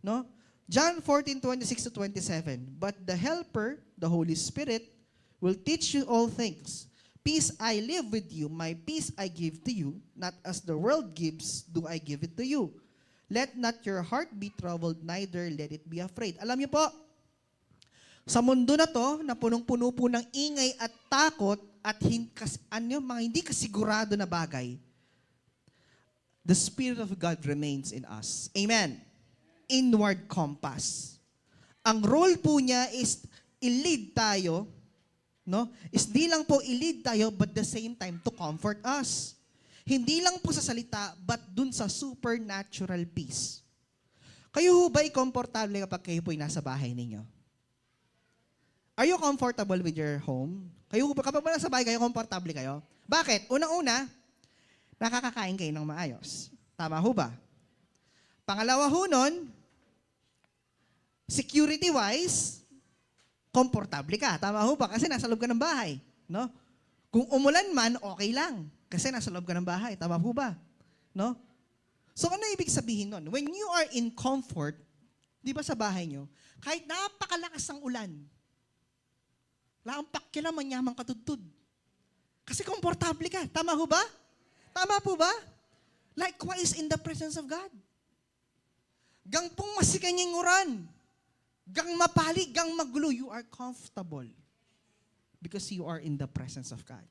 No? John 14:26-27. But the Helper, the Holy Spirit, will teach you all things. Peace I live with you, my peace I give to you, not as the world gives, do I give it to you. Let not your heart be troubled, neither let it be afraid. Alam niyo po, sa mundo na to, na punong-puno po ng ingay at takot at mga hindi kasigurado na bagay, the Spirit of God remains in us. Amen. Inward compass. Ang role po niya is i-lead tayo, no? Is di lang po i-lead tayo, but the same time to comfort us. Hindi lang po sa salita, but dun sa supernatural peace. Kayo ho ba'y komportable kapag kayo po'y nasa bahay ninyo? Are you comfortable with your home? Kayo ba, kapag nasa bahay kayo, komportable kayo? Bakit? Unang-una, nakakakain kayo ng maayos. Tama ho ba? Pangalawa ho nun, security-wise, komportable ka. Tama ho ba? Kasi nasa loob ka ng bahay. No? Kung umulan man, okay lang. Kasi nasa loob ka ng bahay. Tama po ba? No? So ano ibig sabihin nun? When you are in comfort, di ba sa bahay nyo, kahit napakalakas ng ulan, laampak ka naman yamang katudtud. Kasi komportable ka. Tama ho ba? Tama po ba? Likewise in the presence of God. Gang pong masikanyang uran, gang mapali, gang magulo, you are comfortable because you are in the presence of God.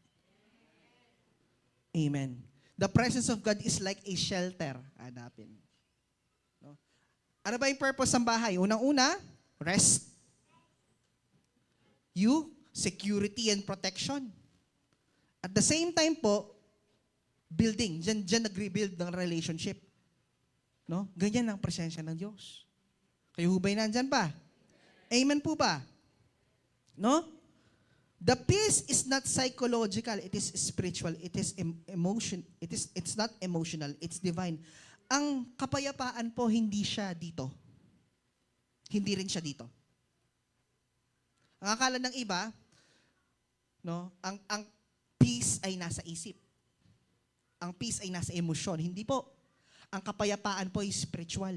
Amen. The presence of God is like a shelter. Hanapin. No? Ano ba yung purpose ng bahay? Unang-una, rest. security and protection. At the same time po, building. Diyan nag-rebuild ng relationship. No? Ganyan ang presensya ng Diyos. Kayo hubay nandyan pa? Amen po ba? No? The peace is not psychological, it is spiritual, it is emotion, it's not emotional, it's divine. Ang kapayapaan po hindi siya dito. Hindi rin siya dito. Ang akala ng iba, no, ang peace ay nasa isip. Ang peace ay nasa emosyon. Hindi po. Ang kapayapaan po ay spiritual.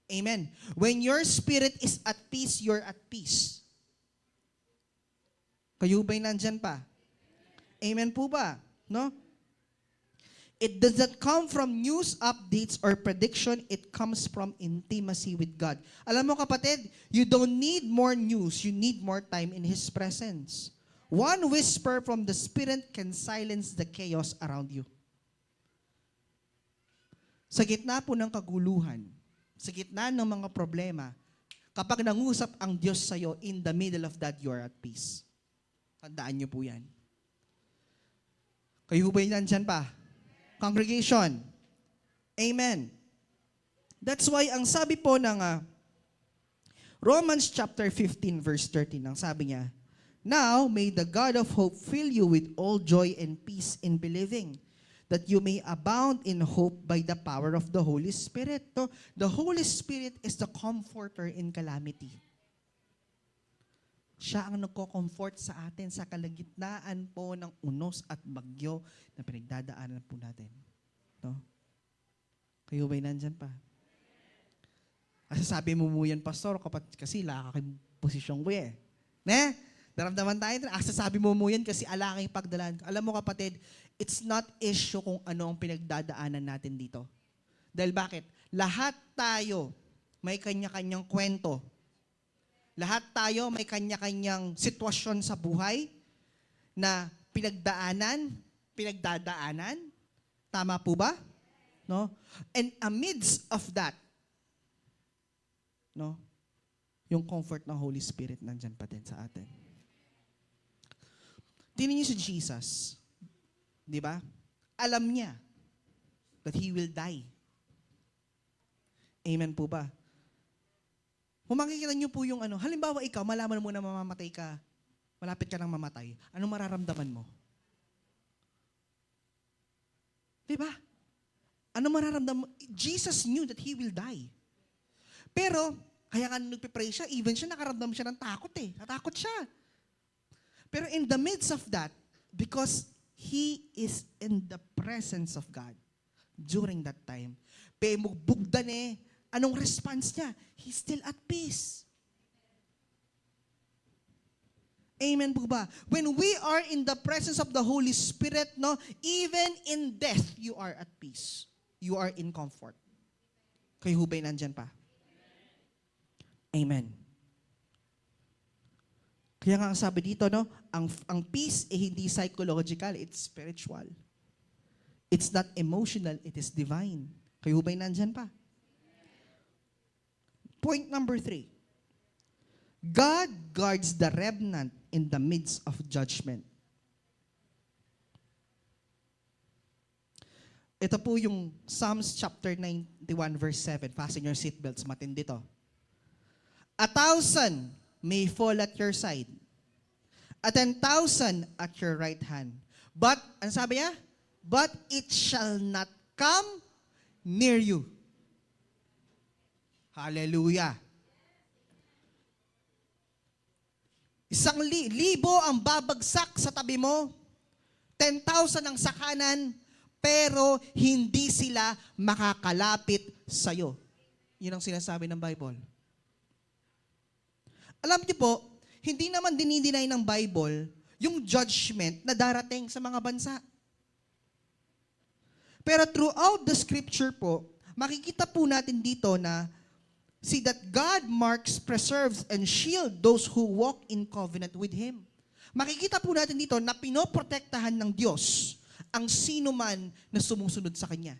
Amen. When your spirit is at peace, you're at peace. Kayo ba'y nandyan pa? Amen po ba? No? It does not come from news, updates, or prediction. It comes from intimacy with God. Alam mo kapatid, you don't need more news. You need more time in His presence. One whisper from the Spirit can silence the chaos around you. Sa gitna po ng kaguluhan, sa gitna ng mga problema, kapag nangusap ang Diyos sa'yo, in the middle of that, you're at peace. Tandaan niyo po yan. Kayo ba yan dyan pa? Congregation. Amen. That's why ang sabi po ng Romans chapter 15 verse 13, ang sabi niya, now may the God of hope fill you with all joy and peace in believing, that you may abound in hope by the power of the Holy Spirit. So, the Holy Spirit is the comforter in calamity. Siya ang nagko-comfort sa atin sa kalagitnaan po ng unos at bagyo na pinagdadaanan po natin. No? Kayo ba'y nandyan pa? Kasi sabi mo yan, Pastor, kasi lakaking posisyon ko eh. Ne? Naramdaman tayo, sabi mo yan kasi alaking pagdalaan. Alam mo kapatid, it's not issue kung ano ang pinagdadaanan natin dito. Dahil bakit? Lahat tayo may kanya-kanyang kwento. Lahat tayo may kanya-kanyang sitwasyon sa buhay na pinagdadaanan. Tama po ba? No? And amidst of that, no, yung comfort ng Holy Spirit nandyan pa din sa atin. Tingnan niyo si Jesus. Di ba? Alam niya that He will die. Amen po ba? Kung makikita niyo po yung halimbawa ikaw, malaman mo na mamamatay ka, malapit ka nang mamatay, anong mararamdaman mo? Di ba? Ano mararamdaman mo? Jesus knew that He will die. Pero, kaya nga nagpipray siya, even siya nakaramdam siya ng takot eh. Natakot siya. Pero in the midst of that, because He is in the presence of God during that time, mugbugdan eh, anong response niya? He's still at peace. Amen po ba? When we are in the presence of the Holy Spirit, no, even in death, you are at peace. You are in comfort. Kayo hubay nandyan pa? Amen. Kaya nga ang sabi dito, no, ang peace eh hindi psychological, it's spiritual. It's not emotional, it is divine. Kayo hubay nandyan pa? Point number 3. God guards the remnant in the midst of judgment. Ito po yung Psalms chapter 91 verse 7. Fasten your seatbelts, matindi to. 1,000 may fall at your side, 10,000 at your right hand. But, ano sabi niya? But it shall not come near you. Hallelujah. 1,000 ang babagsak sa tabi mo, 10,000 ang sa kanan, pero hindi sila makakalapit sa'yo. Yun ang sinasabi ng Bible. Alam niyo po, hindi naman dinideny ng Bible yung judgment na darating sa mga bansa. Pero throughout the scripture po, makikita po natin dito na see that God marks, preserves, and shield those who walk in covenant with Him. Makikita po natin dito na pinoprotektahan ng Diyos ang sino man na sumusunod sa Kanya.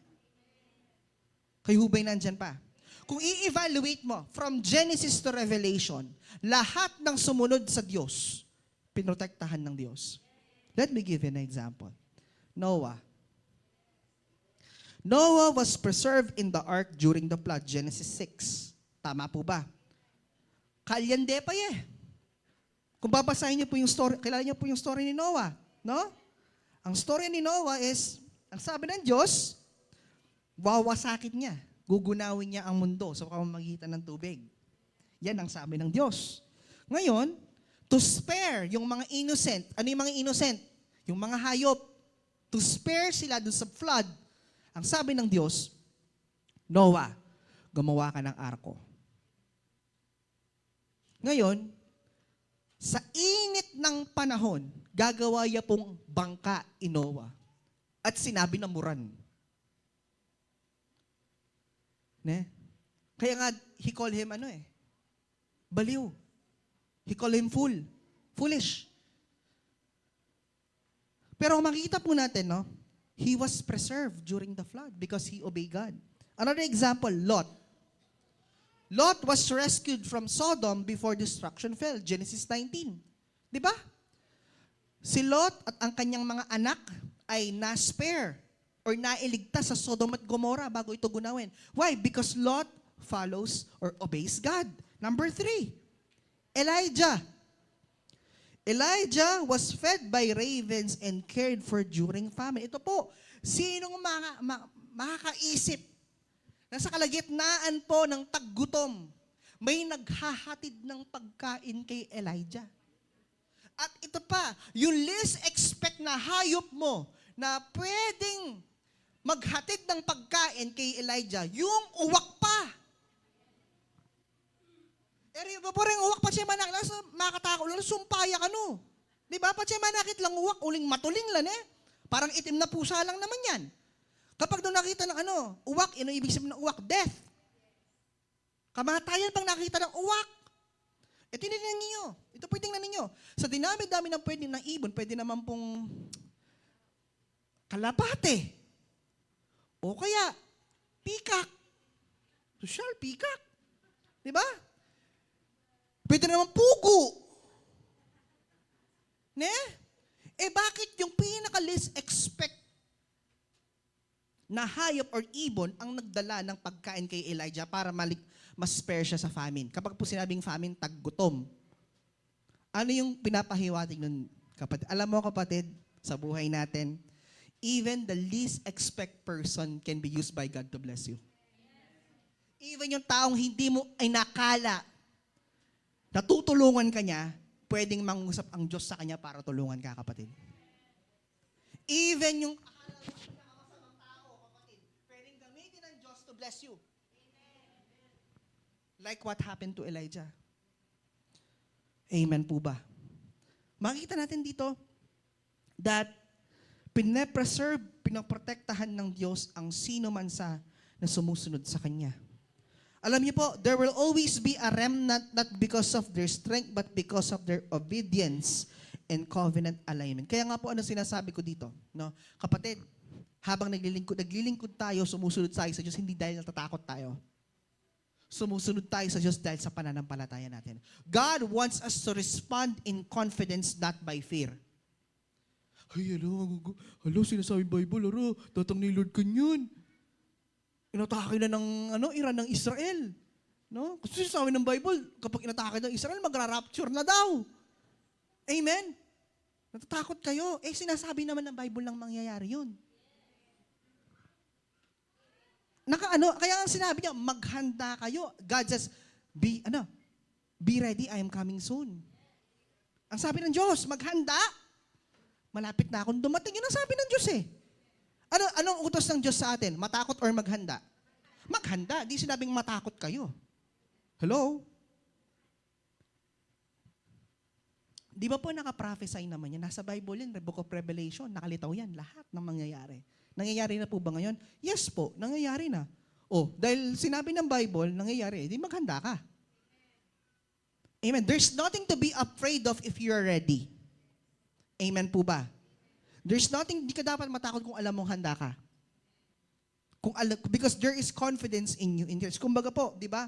Kayo hubay nandyan pa? Kung i-evaluate mo, from Genesis to Revelation, lahat ng sumunod sa Diyos, pinotektahan ng Diyos. Let me give you an example. Noah. Noah was preserved in the ark during the flood, Genesis 6. Tama po ba? Kalyande pa Kung babasahin niyo po yung story, kilala niyo po yung story ni Noah, no? Ang story ni Noah is, ang sabi ng Diyos, wawasakin niya, gugunawin niya ang mundo sa pamamagitan ng tubig. Yan ang sabi ng Diyos. Ngayon, to spare yung mga innocent, ano yung mga innocent? Yung mga hayop, to spare sila dun sa flood, ang sabi ng Diyos, Noah, gumawa ka ng arko. Ngayon, sa init ng panahon, gagawa niya pong bangka in Noah. At sinabi na muran. Ne? Kaya nga, he called him baliw. He called him foolish. Pero makikita po natin, no? He was preserved during the flood because he obeyed God. Another example, Lot. Lot was rescued from Sodom before destruction fell. Genesis 19. Di ba? Si Lot at ang kanyang mga anak ay na-spare or nailigtas sa Sodom at Gomorrah bago ito gunawin. Why? Because Lot follows or obeys God. Number 3, Elijah. Elijah was fed by ravens and cared for during famine. Ito po, sinong makakaisip na sa kalagitnaan po ng taggutom, may naghahatid ng pagkain kay Elijah. At ito pa, yung least expect na hayop mo na pwedeng maghatid ng pagkain kay Elijah, yung uwak pa. Iba po rin uwak pa siya manakit, makatako lang, sumpaya ka no. Di ba? Pa siya manakit lang uwak, uling matuling lang Parang itim na pusa lang naman yan. Kapag doon nakita ng uwak, ibig sabihin ng uwak, death. Kamatayan pang nakita ng uwak. Tingnan ninyo. Ito po tingnan ninyo. Sa dinami-dami ng pwede ng ibon, pwede naman pong kalapate. O kaya, peacock. Social peacock. Di ba? Pwede naman pugo. Ne? Bakit yung pinaka-least expect na hayop or ibon ang nagdala ng pagkain kay Elijah para mas-spare siya sa famine? Kapag po sinabing famine, taggutom. Ano yung pinapahiwatig nun, kapatid? Alam mo, kapatid, sa buhay natin, even the least expect person can be used by God to bless you. Even yung taong hindi mo ay nakala, natutulungan ka niya, pwedeng mangusap ang Diyos sa kanya para tulungan ka, kapatid. Even yung to bless you. Like what happened to Elijah. Amen po ba? Makikita natin dito that pinapreserve, pinaprotektahan ng Diyos ang sino man na sumusunod sa Kanya. Alam niyo po, there will always be a remnant not because of their strength but because of their obedience and covenant alignment. Kaya nga po ano sinasabi ko dito, no? Kapatid, habang naglilingkod tayo, sumusunod tayo sa Diyos, hindi dahil natatakot tayo. Sumusunod tayo sa Diyos dahil sa pananampalataya natin. God wants us to respond in confidence, not by fear. Ay, hello, sinasabi Bible, tatang ni Lord kanyan. Inatake na ng Iran ng Israel. No? Kasi sinasabi ng Bible, kapag inatake ng Israel, magra-rapture na daw. Amen? Natatakot kayo. Sinasabi naman ng Bible lang mangyayari yun. Kaya ang sinabi niya, maghanda kayo. God says, be ready, I am coming soon. Ang sabi ng Diyos, maghanda. Malapit na akong dumating. Yun ang sabi ng Diyos Anong utos ng Diyos sa atin? Matakot or maghanda? Maghanda. Di sinabing matakot kayo. Hello? Di ba po nakaprophesy naman yan? Nasa Bible yan, Book of Revelation, nakalitaw yan. Lahat ng mangyayari. Nangyayari na po ba ngayon? Yes po, nangyayari na. Dahil sinabi ng Bible, nangyayari, di maghanda ka. Amen. There's nothing to be afraid of if you are ready. Amen po ba? There's nothing, di ka dapat matakot kung alam mong handa ka. Because there is confidence in you in yours. Kumbaga po, di ba?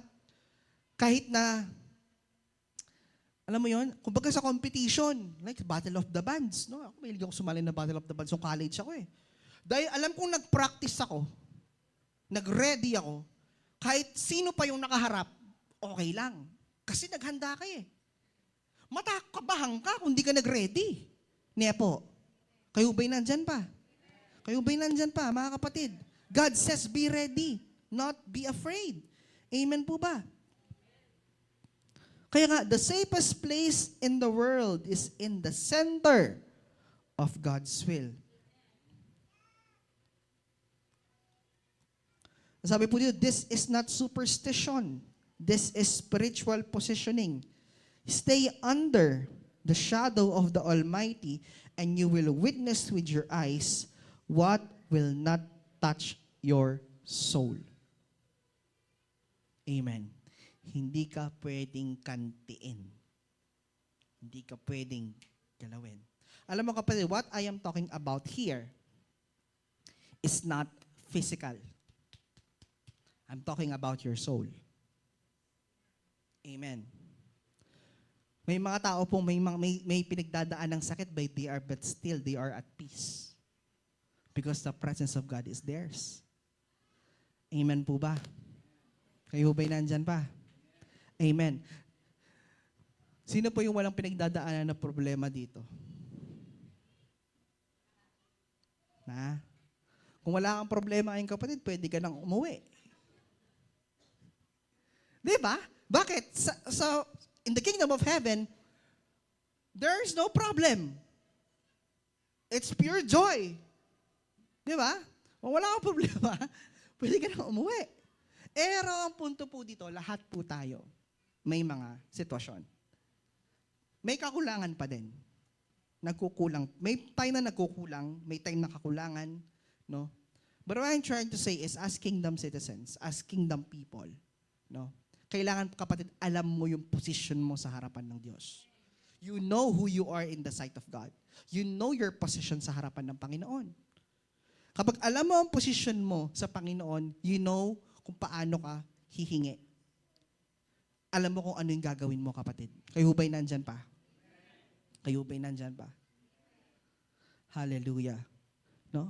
Kahit na, alam mo yon, kumbaga sa competition, like Battle of the Bands, no? Ako mahilig ako sumali na Battle of the Bands, so college ako eh. Dahil alam kong nag-practice ako, nag-ready ako, kahit sino pa yung nakaharap, okay lang. Kasi naghanda ka eh. Matakabahan ka kung di ka nag-ready. Niya po, kayo ba'y nandyan pa? Kayo ba'y nandyan pa, mga kapatid? God says, be ready, not be afraid. Amen po ba? Kaya nga, the safest place in the world is in the center of God's will. Sabi po dito, this is not superstition. This is spiritual positioning. Stay under the shadow of the Almighty and you will witness with your eyes what will not touch your soul. Amen. Hindi ka pwedeng kantiin. Hindi ka pwedeng galawin. Alam mo kapatid, what I am talking about here is not physical. I'm talking about your soul. Amen. May mga tao pong may pinagdadaan ng sakit but still they are at peace. Because the presence of God is theirs. Amen po ba? Kayo ba'y nandyan pa? Amen. Sino po yung walang pinagdadaanan na problema dito? Na? Kung wala kang problema ayun kapatid, pwede ka nang umuwi. Di ba? Bakit? So, in the kingdom of heaven, there's no problem. It's pure joy. Di ba? Kung wala kang problema, pwede ka nang umuwi. Pero ang punto po dito, lahat po tayo may mga sitwasyon. May kakulangan pa din. Nagkukulang. May time na nagkukulang, may time na kakulangan, no? But what I'm trying to say is as kingdom citizens, as kingdom people, no? Kailangan kapatid, alam mo yung position mo sa harapan ng Diyos. You know who you are in the sight of God. You know your position sa harapan ng Panginoon. Kapag alam mo ang position mo sa Panginoon, you know kung paano ka hihingi. Alam mo kung ano yung gagawin mo, kapatid. Kayo ba'y nandyan pa? Kayo ba'y nandyan pa? Hallelujah. No?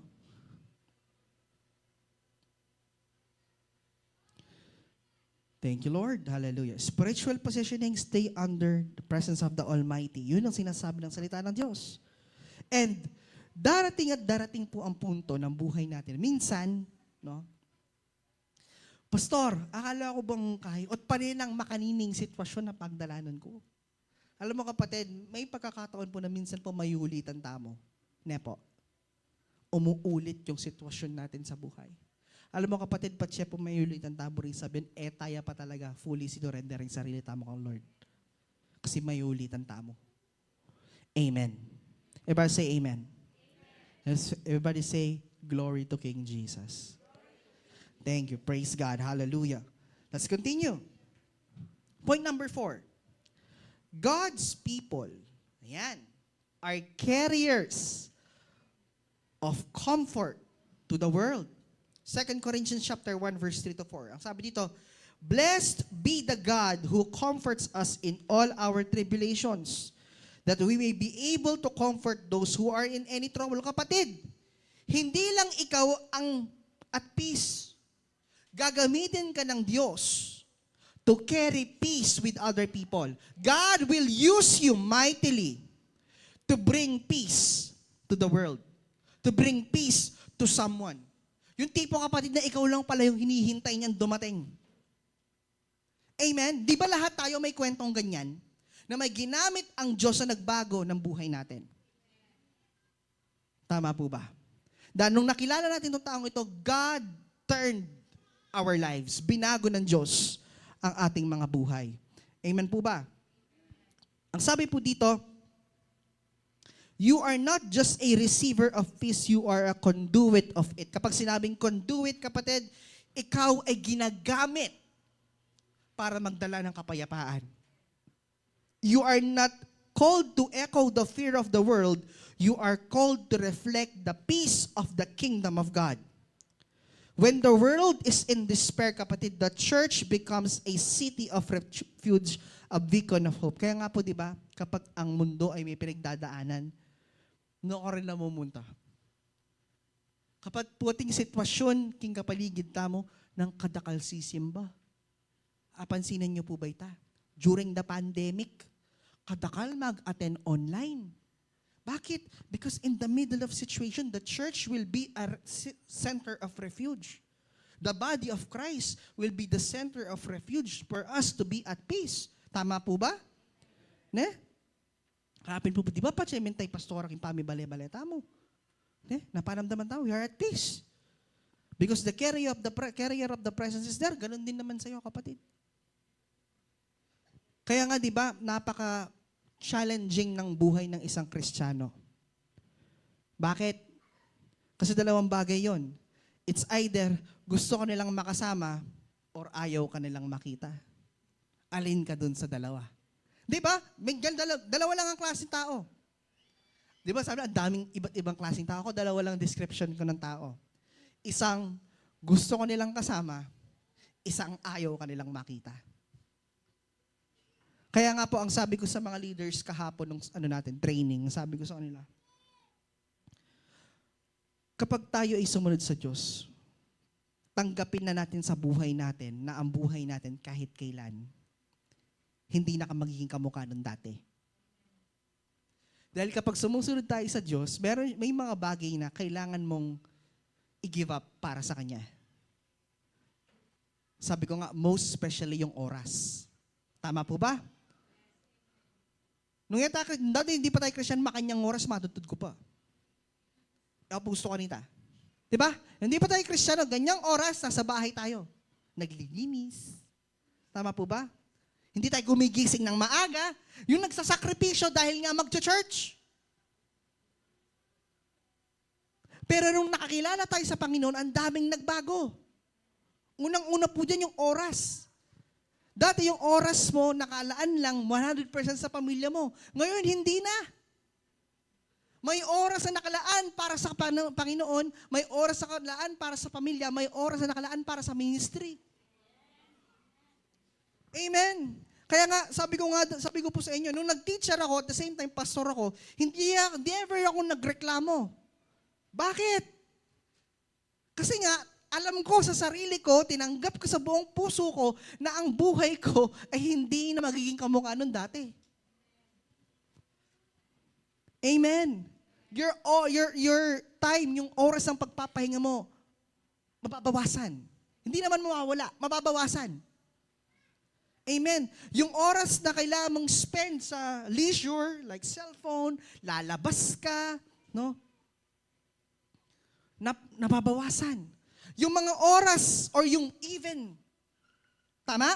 Thank you, Lord. Hallelujah. Spiritual positioning, stay under the presence of the Almighty. Yun ang sinasabi ng salita ng Diyos. And darating at darating po ang punto ng buhay natin. Minsan, no? Pastor, akala ko bang kahit pa rin ang makanining sitwasyon na pagdalanan ko? Alam mo kapatid, may pagkakataon po na minsan po may ulitan tamo. Nepo. Umuulit yung sitwasyon natin sa buhay. Alam mo kapatid, pat siya po may ulitan tamo rin sabihin, taya pa talaga, fully sinurrender yung sarili tamo kang Lord. Kasi may ulitan tamo. Amen. Everybody say amen. Everybody say, glory to King Jesus. Thank you. Praise God. Hallelujah. Let's continue. Point number 4. God's people, ayan, are carriers of comfort to the world. 2 Corinthians chapter 1 verse 3 to 4. Ang sabi dito, blessed be the God who comforts us in all our tribulations, that we may be able to comfort those who are in any trouble. Kapatid, hindi lang ikaw ang at peace. Gagamitin ka ng Diyos to carry peace with other people. God will use you mightily to bring peace to the world. To bring peace to someone. Yung tipo kapatid na ikaw lang pala yung hinihintay niyan dumating. Amen? Di ba lahat tayo may kwentong ganyan? Na may ginamit ang Diyos na nagbago ng buhay natin. Tama po ba? Dahil nung nakilala natin itong taong ito, God turned our lives. Binago ng Diyos ang ating mga buhay. Amen po ba? Ang sabi po dito, you are not just a receiver of peace, you are a conduit of it. Kapag sinabing conduit, kapatid, ikaw ay ginagamit para magdala ng kapayapaan. You are not called to echo the fear of the world. You are called to reflect the peace of the kingdom of God. When the world is in despair, kapatid, the church becomes a city of refuge, a beacon of hope. Kaya nga po, di ba, kapag ang mundo ay may pinagdadaanan, noon ka rin namumunta. Kapag puting sitwasyon, king kapaligid tamo, ng kadakal sisimba. Apansinin niyo po ba ita? During the pandemic, kadakal mag-attend online. Bakit? Because in the middle of situation, the church will be a center of refuge. The body of Christ will be the center of refuge for us to be at peace. Tama po ba? Ne? Kapin po, di ba pa siya mentay pastora king pamibale-bale tamo? Ne? Naparamdaman tao, we are at peace. Because the carrier of the presence is there. Ganun din naman sa iyo, kapatid. Kaya nga, di ba, napaka-challenging ng buhay ng isang Kristiyano. Bakit? Kasi dalawang bagay yon. It's either gusto ka nilang makasama or ayaw ka nilang makita. Alin ka dun sa dalawa? Di ba? Dalawa lang ang klaseng tao. Di ba sabi, ang daming iba't ibang klaseng tao. Ako, dalawa lang description ko ng tao. Isang gusto ko nilang kasama, isang ayaw ka nilang makita. Kaya nga po, ang sabi ko sa mga leaders kahapon ng training, sabi ko sa kanila, kapag tayo ay sumunod sa Diyos, tanggapin na natin sa buhay natin na ang buhay natin kahit kailan, hindi na magiging kamukha ng dati. Dahil kapag sumusunod tayo sa Diyos, may mga bagay na kailangan mong i-give up para sa Kanya. Sabi ko nga, most especially yung oras. Tama po ba? Nung dati hindi pa tayo Christian, makanyang oras, matutod ko pa. Ako gusto kanita. Diba? Hindi pa tayo Kristiyano, ganyang oras, nasa bahay tayo. Naglilinis. Tama po ba? Hindi tayo gumigising ng maaga. Yung nagsasakripisyo dahil nga mag-church. Pero nung nakakilala tayo sa Panginoon, ang daming nagbago. Unang-una po dyan yung oras. Dati yung oras mo, nakalaan lang 100% sa pamilya mo. Ngayon, hindi na. May oras na nakalaan para sa Panginoon, may oras na nakalaan para sa pamilya, may oras na nakalaan para sa ministry. Amen. Kaya nga, sabi ko po sa inyo, nung nag-teacher ako, at the same time, pastor ako, hindi ever ako nagreklamo. Bakit? Kasi nga, alam ko sa sarili ko, tinanggap ko sa buong puso ko na ang buhay ko ay hindi na magiging kamukha nun dati. Amen. Your time, yung oras ng pagpapahinga mo, mababawasan. Hindi naman mawawala, mababawasan. Amen. Yung oras na kailangan mong spend sa leisure, like cellphone, lalabas ka, no? Nababawasan. Yung mga oras or yung even, tama?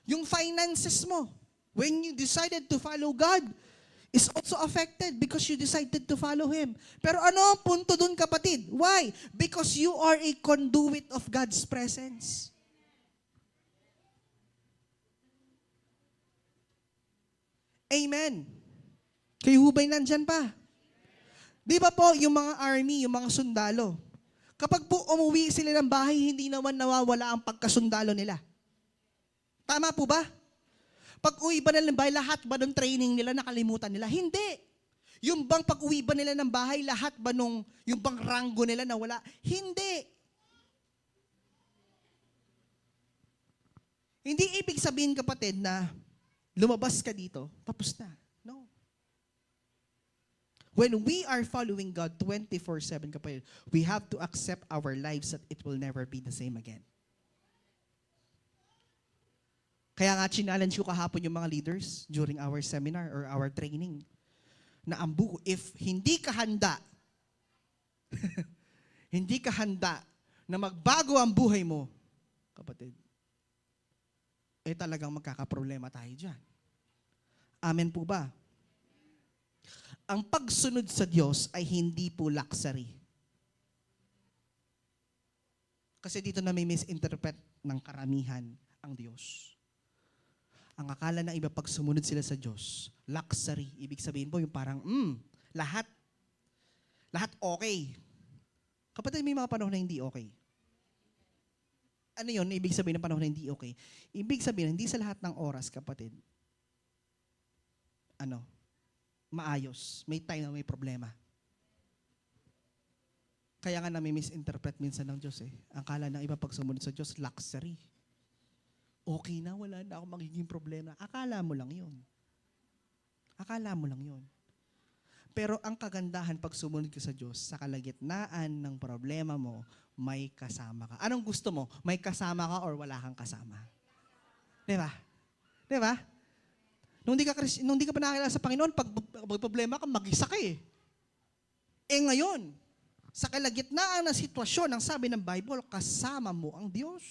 Yung finances mo, when you decided to follow God, is also affected because you decided to follow Him. Pero ano ang punto dun, kapatid? Why? Because you are a conduit of God's presence. Amen. Kayo hubay nandyan pa. Di ba po, yung mga army, yung mga sundalo, kapag po umuwi sila ng bahay, hindi naman nawawala ang pagkasundalo nila. Tama po ba? Pag uwi ba nila ng bahay, lahat ba ng training nila nakalimutan nila? Hindi. Yung bang pag uwi ba nila ng bahay, lahat ba yung bang ranggo nila nawala? Hindi. Hindi ibig sabihin, kapatid, na lumabas ka dito, tapos na. No. When we are following God 24/7, kapatid, we have to accept our lives that it will never be the same again. Kaya nga, challenge ko kahapon yung mga leaders during our seminar or our training, na ang buko, if hindi ka handa, hindi ka handa na magbago ang buhay mo, kapatid, talagang magkakaproblema tayo dyan. Amen po ba? Ang pagsunod sa Diyos ay hindi po luxury. Kasi dito na may misinterpret ng karamihan ang Diyos. Ang akala ng iba pag sumunod sila sa Diyos, luxury. Ibig sabihin po yung parang, lahat okay. Kapatid, may mga panahon na hindi okay. ano yun, ibig sabihin ng panahon na hindi okay. Ibig sabihin, hindi sa lahat ng oras, kapatid, maayos. May time na may problema. Kaya nga nami-misinterpret minsan ng Diyos eh. Ang kala ng iba pag sumunod sa Diyos, luxury. Okay na, wala na akong magiging problema. Akala mo lang yun. Akala mo lang yun. Pero ang kagandahan pag sumunod ka sa Diyos, sa kalagitnaan ng problema mo, may kasama ka. Anong gusto mo? May kasama ka or wala kang kasama? Di ba? Di ba? Nung di ka pa nakakilala sa Panginoon, pag may problema ka, mag-isa ka eh. Ngayon, sa kalagitnaan ng sitwasyon, ang sabi ng Bible, kasama mo ang Diyos.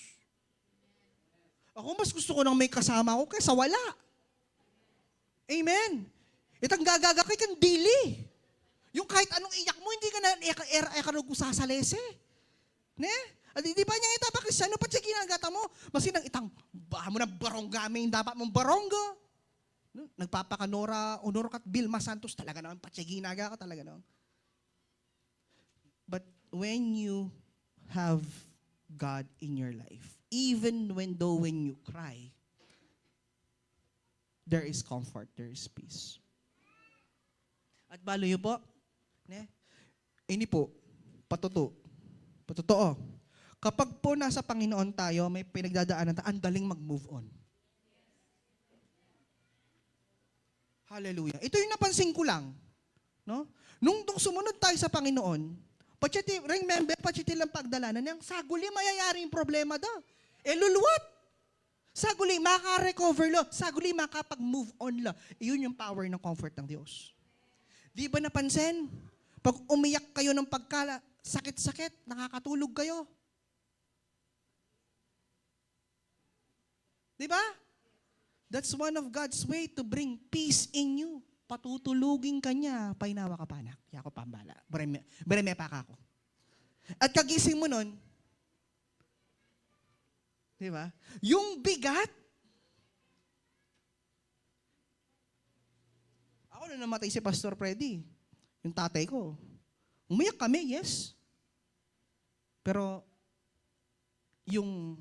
Ako mas gusto ko nang may kasama ako kaysa wala. Amen. Itang gagaga kay kang dili. Yung kahit anong iyak mo, hindi ka na ekarog sasalese. Ne? At di ba niya ita, bakit ano pa siya ginagata mo? Masinang itang, baha mo na baronggaming, dapat mong barongga. No? Nagpapakanora, Honor kat Vilma Santos, talaga naman, pa siya ginaga ka talaga naman. But when you have God in your life, even when you cry, there is comfort, there is peace. At balo yun po, ini po, patotoo. Kapag po nasa Panginoon tayo, may pinagdadaanan tayo, ang daling mag-move on. Hallelujah. Ito yung napansin ko lang. No? Nung sumunod tayo sa Panginoon, remember, pachiti lang pagdalanan niyang, saguli mayayari yung problema daw. Luluwat. Saguli, maka-recover lo. Saguli, makapag-move on lo. Iyon yung power ng comfort ng Diyos. Di ba napansin? Pag umiyak kayo ng sakit-sakit, nakakatulog kayo. Di ba? That's one of God's way to bring peace in you. Patutulugin ka niya, painawa ka panak. Yako pambala. Bereme pa ka ako. At kagising mo nun, di ba? Yung bigat, ako na namatay si Pastor Freddy, yung tatay ko. Umiyak kami, yes. Pero, yung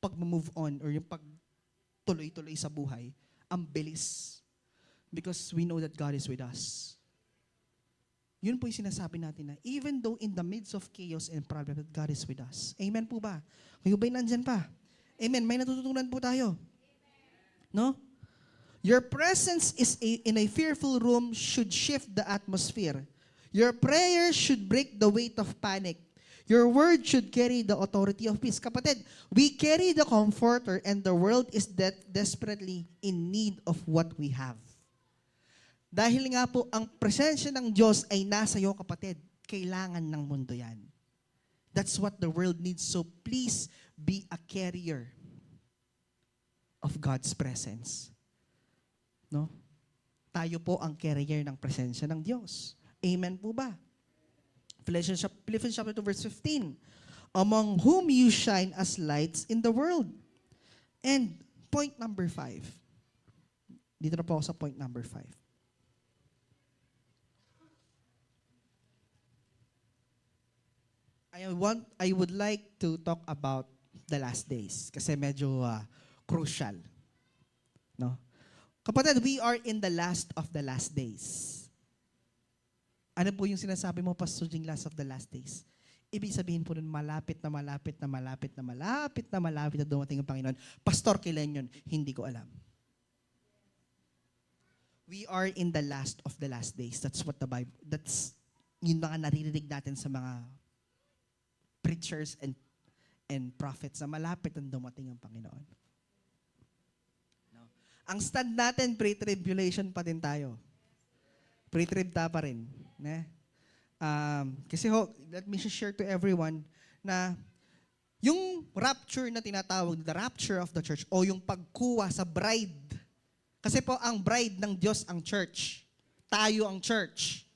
pag-move on or yung pag-tuloy-tuloy sa buhay, ang bilis. Because we know that God is with us. Yun po yung sinasabi natin na even though in the midst of chaos and problem, that God is with us. Amen po ba? Kayo ba'y nandyan pa? Amen. May natututunan po tayo. No? Your presence in a fearful room should shift the atmosphere. Your prayer should break the weight of panic. Your word should carry the authority of peace. Kapatid, we carry the comforter and the world is desperately in need of what we have. Dahil nga po, ang presensya ng Diyos ay nasa iyo, kapatid. Kailangan ng mundo yan. That's what the world needs. So please be a carrier of God's presence. No? Tayo po ang carrier ng presensya ng Diyos. Amen po ba? Philippians chapter 2 verse 15. Among whom you shine as lights in the world. And point number 5. Dito na po ako sa point number 5. I would like to talk about the last days kasi medyo crucial. No? Kapatid, we are in the last of the last days. Ano po yung sinasabi mo, Pastor Jing, last of the last days? Ibig sabihin po nun, malapit na dumating ang Panginoon. Pastor, kailan yun? Hindi ko alam. We are in the last of the last days. That's what the Bible, that's yung mga naririnig natin sa mga preachers and prophets na malapit ang dumating ang Panginoon. No? Ang stand natin, pre-tribulation pa din tayo. Pre-trib ta pa rin. Ne? Kasi let me share to everyone na yung rapture na tinatawag, the rapture of the church, o yung pagkuha sa bride. Kasi po, ang bride ng Diyos ang church. Tayo ang church.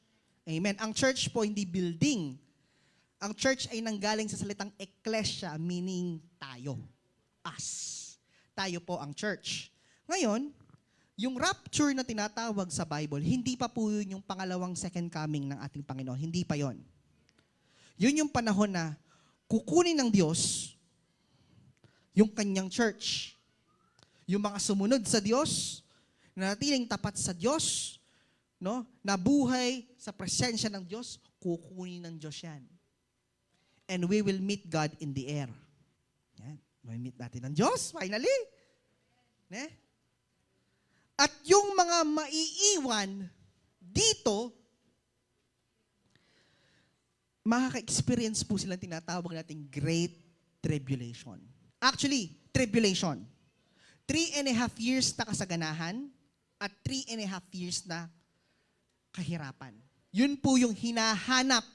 Amen. Ang church po, hindi building. Ang church ay nanggaling sa salitang ecclesia, meaning tayo. Us. Tayo po ang church. Ngayon, yung rapture na tinatawag sa Bible, hindi pa po yun yung pangalawang second coming ng ating Panginoon. Hindi pa yon. Yun yung panahon na kukunin ng Diyos yung kanyang church. Yung mga sumunod sa Diyos, nanatiling tapat sa Diyos, no? Nabuhay sa presensya ng Diyos, kukunin ng Diyos yan. And we will meet God in the air. Yan. May meet natin ng Diyos, finally. Ne? At yung mga maiiwan dito, makaka-experience po silang tinatawag nating Great Tribulation. Actually, tribulation. 3.5 years na kasaganahan at 3.5 years na kahirapan. Yun po yung hinahanap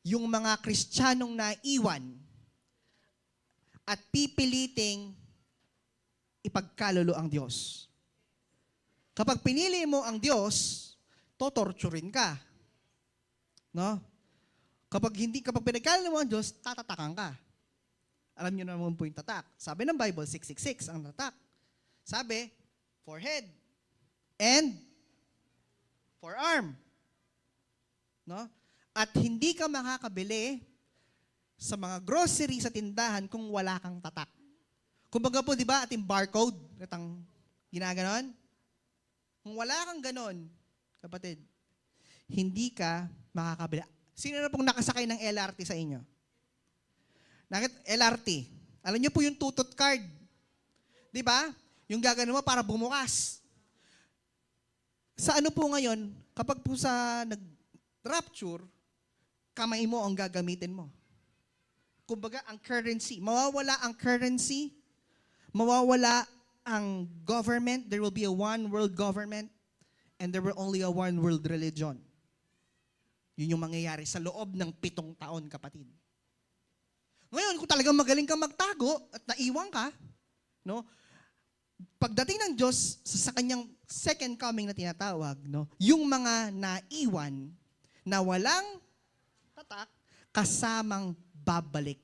yung mga Kristiyanong naiwan at pipiliting ipagkalolo ang Diyos. Kapag pinili mo ang Diyos, totorturin ka. No? Kapag pinagkalolo mo ang Diyos, tatatakan ka. Alam niyo naman po yung tatak. Sabi ng Bible, 666 ang tatak. Sabi, forehead and forearm. No? At hindi ka makakabili sa mga grocery sa tindahan kung wala kang tatak. Kumbaga po, di ba, ating barcode, itang ginaganon? Kung wala kang ganon, kapatid, hindi ka makakabili. Sino na pong nakasakay ng LRT sa inyo? LRT. Alam niyo po yung tutot card. Di ba? Yung gaganon mo para bumukas. Sa ano po ngayon, kapag po sa nag-rapture, kamay mo ang gagamitin mo. Kumbaga, ang currency. Mawawala ang currency. Mawawala ang government. There will be a one world government and there will only a one world religion. Yun yung mangyayari sa loob ng 7 taon, kapatid. Ngayon, kung talagang magaling kang magtago at naiwan ka, no? Pagdating ng Diyos sa kanyang second coming na tinatawag, no? Yung mga naiwan na walang tatak, kasamang babalik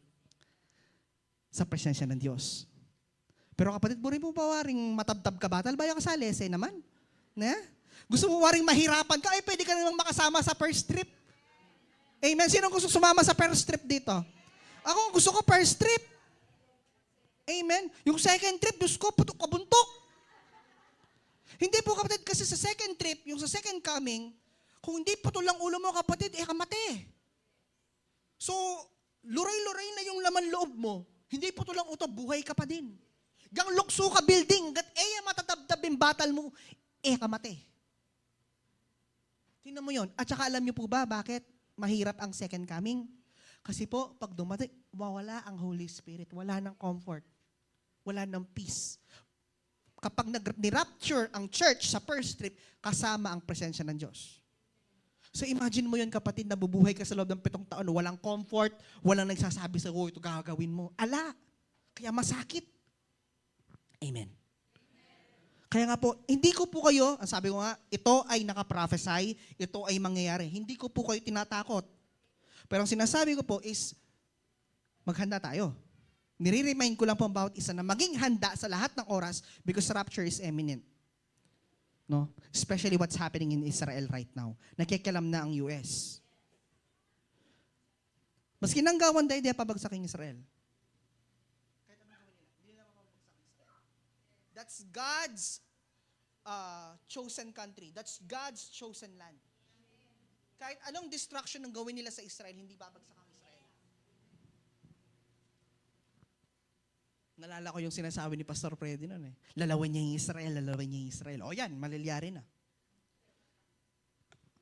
sa presensya ng Diyos. Pero kapatid, buri mo pa waring matabtab ka ba? Talbayo ka sa lese naman. Na? Gusto mo waring mahirapan ka? Ay, pwede ka namang makasama sa first trip. Amen. Sino gusto sumama sa first trip dito? Ako, gusto ko first trip. Amen. Yung second trip, Diyos ko, putok kabuntok. Hindi po, kapatid, kasi sa second trip, yung sa second coming, kung hindi putol lang ulo mo, kapatid, kamate. So, luray-luray na yung laman loob mo. Hindi putol lang uto, buhay ka pa din. Gang lukso ka building, gat matatabtab yung batal mo, kamate. Tingnan mo yon. At saka alam niyo po ba bakit mahirap ang second coming? Kasi po, pag dumating, mawala ang Holy Spirit. Wala ng comfort. Wala ng peace. Kapag nag-rapture ang church sa first trip, kasama ang presensya ng Diyos. So imagine mo yun, kapatid, nabubuhay ka sa loob ng 7 taon, walang comfort, walang nagsasabi sa ito gagawin mo. Ala! Kaya masakit. Amen. Kaya nga po, hindi ko po kayo, ang sabi ko nga, ito ay nakaprophesy, ito ay mangyayari. Hindi ko po kayo tinatakot. Pero ang sinasabi ko po is, maghanda tayo. Nire-remind ko lang po ang bawat isa na maging handa sa lahat ng oras because rapture is imminent. No? Especially what's happening in Israel right now. Nakikialam na ang US. Maski nanggawan dahil di pabagsaking Israel. That's God's chosen country. That's God's chosen land. Kahit anong destruction ang gawin nila sa Israel, hindi babagsak ang Israel. Nalala ko yung sinasabi ni Pastor Freddy noon eh. Lalawin niya yung Israel, lalawin niya yung Israel. O yan, malilyari na.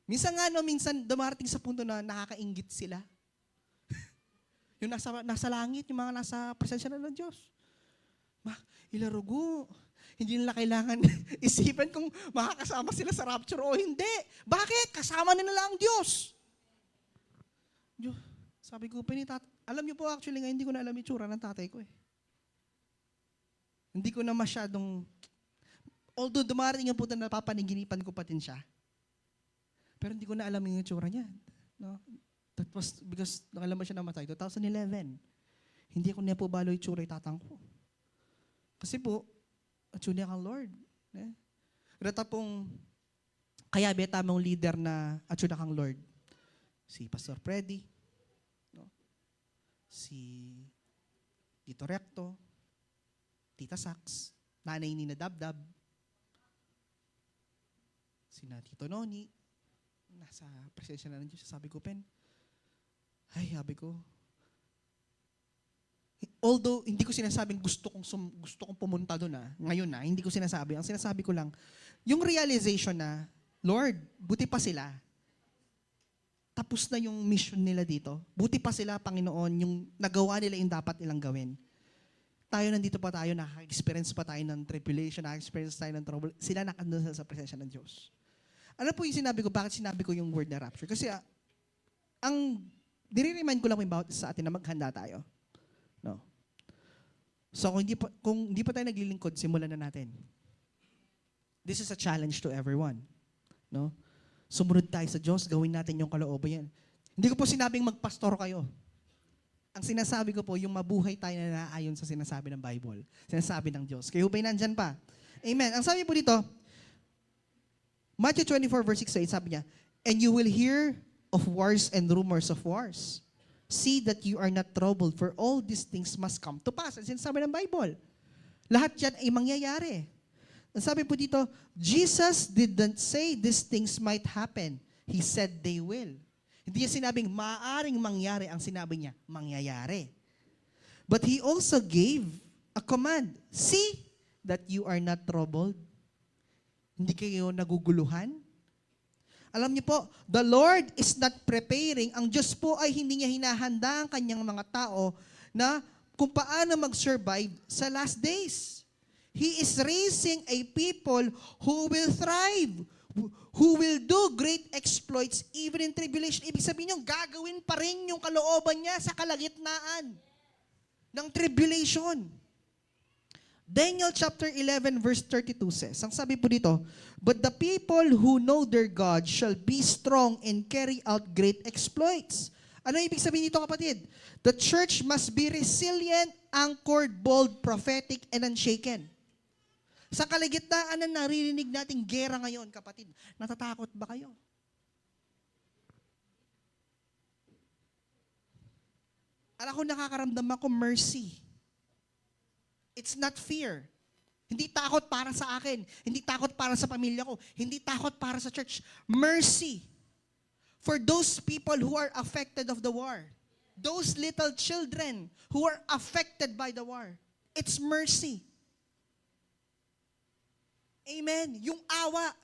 Minsan nga no, minsan dumarating sa punto na nakakainggit sila. Yung nasa langit, yung mga nasa presensya na ng Diyos. Ilarugo. Hindi nila kailangan isipin kung makakasama sila sa rapture o hindi. Bakit? Kasama nila ang Diyos. Diyos, sabi ko, alam niyo po actually nga, hindi ko na alam yung tsura ng tatay ko eh. Hindi ko na masyadong, although dumarating yung punto na napapaniginipan ko pa din siya, pero hindi ko na alam yung tsura niya. No? That was because alam mo siya namatay, 2011. Hindi ko na po balo yung tsura yung tatang ko. Kasi po, atsunya kang Lord. Rata pong, kaya beta mong leader na atsunya kang Lord. Si Pastor Freddy, no? Si Tito Recto, Tita Sax, Nanay Nina Dabdab, sina Tito Noni, nasa presensya na ng Diyos. Sabi ko, sabi ko, although hindi ko sinasabing gusto kong pumunta doon ngayon hindi ko sinasabi. Ang sinasabi ko lang, yung realization na, Lord, buti pa sila. Tapos na yung mission nila dito. Buti pa sila, Panginoon, yung nagawa nila yung dapat nilang gawin. Tayo nandito pa tayo, nakaka-experience pa tayo ng tribulation, nakaka-experience tayo ng trouble. Sila nakandun sa presensya ng Diyos. Ano po yung sinabi ko? Bakit sinabi ko yung word na rapture? Kasi ang nire-remind ko lang yung bawat isa sa atin na maghanda tayo. No. So kung hindi pa tayo naglilingkod, simulan na natin. This is a challenge to everyone. No? Sumunod tayo sa Diyos, gawin natin yung kalooban yan. Hindi ko po sinabing magpastor kayo. Ang sinasabi ko po, yung mabuhay tayo na naayon sa sinasabi ng Bible. Sinasabi ng Diyos. Kayo ba'y nandyan pa? Amen. Ang sabi po dito, Matthew 24 verse 6, sabi niya, and you will hear of wars and rumors of wars. See that you are not troubled, for all these things must come to pass. Ang sinasabi ng Bible. Lahat yan ay mangyayari. Ang sabi po dito, Jesus didn't say these things might happen. He said they will. Hindi niya sinabing maaaring mangyari, ang sinabi niya, mangyayari. But He also gave a command. See that you are not troubled. Hindi kayo naguguluhan. Alam niyo po, the Lord is not preparing. Ang Diyos po ay hindi niya hinahanda ang kanyang mga tao na kung paano mag-survive sa last days. He is raising a people who will thrive, who will do great exploits even in tribulation. Ibig sabihin yung gagawin pa rin yung kalooban niya sa kalagitnaan ng tribulation. Daniel chapter 11 verse 32 says, ang sabi po dito, but the people who know their God shall be strong and carry out great exploits. Ano ibig sabihin dito, kapatid? The church must be resilient, anchored, bold, prophetic, and unshaken. Sa kalagitnaan na naririnig nating gera ngayon, kapatid, natatakot ba kayo? Alam ko, nakakaramdam ako mercy. It's not fear. Hindi takot para sa akin. Hindi takot para sa pamilya ko. Hindi takot para sa church. Mercy. For those people who are affected of the war. Those little children who are affected by the war. It's mercy. Amen. Yung awa,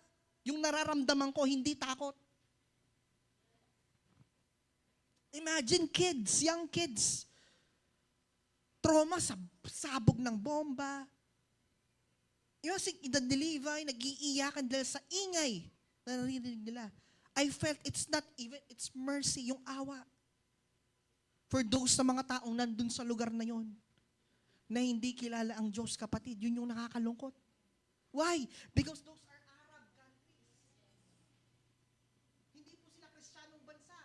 yung nararamdaman ko, hindi takot. Imagine kids, young kids. Trauma sa sabog ng bomba. Yung edad ni Levi, nag-iiyakan dahil sa ingay na narinig nila. I felt it's not even, it's mercy, yung awa. For those na mga taong nandun sa lugar na yon, na hindi kilala ang Diyos, kapatid, yun yung nakakalungkot. Why? Because those are Arab countries. Hindi po sila Kristiyanong bansa.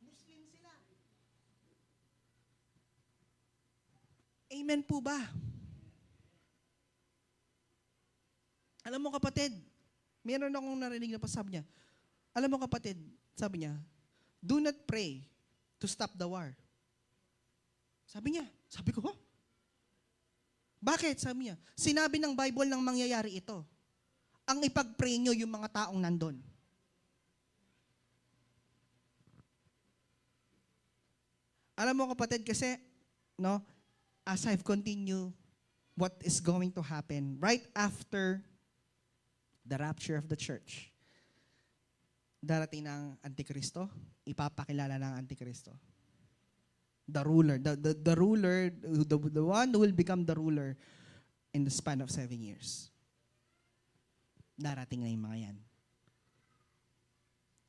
Muslim sila. Amen po ba? Alam mo, kapatid, meron akong narinig na pasabi niya. Alam mo, kapatid, sabi niya, do not pray to stop the war. Sabi niya, sabi ko, bakit? Sabi niya, sinabi ng Bible nang mangyayari ito. Ang ipag-pray nyo yung mga taong nandun. Alam mo, kapatid, kasi, no, as I've continued what is going to happen right after the rapture of the church, darating ng Antikristo, ipapakilala ng Antikristo. The ruler, the ruler, the one who will become the ruler in the span of 7 years. Darating na yung mga yan.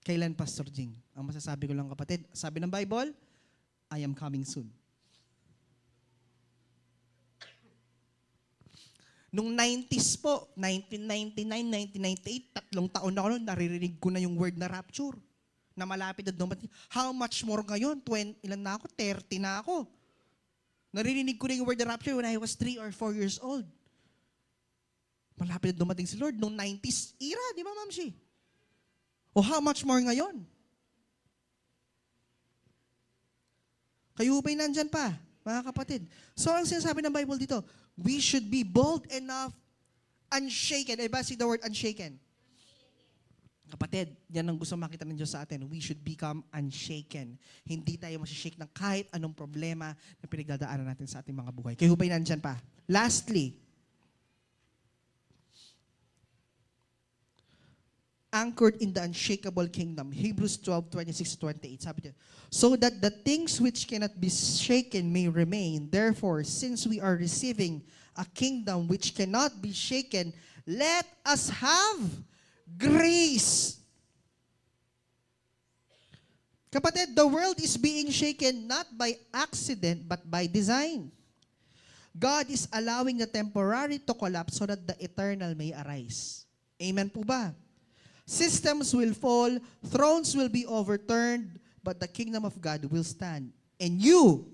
Kailan, Pastor Jing? Ang masasabi ko lang, kapatid, sabi ng Bible, I am coming soon. Nung 90s po, 1999, 1998, 3 taon na ako noon, naririnig ko na yung word na rapture. Na malapit na dumating. How much more ngayon? 20, ilan na ako? 30 na ako. Naririnig ko na yung word na rapture when I was 3 or 4 years old. Malapit na dumating si Lord. Nung 90s era, di ba, Ma'am Shi? O how much more ngayon? Kayo ba'y nandyan pa? Mga kapatid. So, ang sinasabi ng Bible dito, we should be bold enough, unshaken. Diba see the word unshaken? Kapatid, yan ang gusto makita ng Diyos sa atin. We should become unshaken. Hindi tayo masishake ng kahit anong problema na pinagdadaanan natin sa ating mga buhay. Kayo ba'y nandyan pa? Lastly, anchored in the unshakable kingdom. Hebrews 12:26-28. Sabi niya, so that the things which cannot be shaken may remain. Therefore, since we are receiving a kingdom which cannot be shaken, let us have grace. Kapatid, the world is being shaken not by accident but by design. God is allowing the temporary to collapse so that the eternal may arise. Amen po ba? Systems will fall, thrones will be overturned, but the kingdom of God will stand. And you,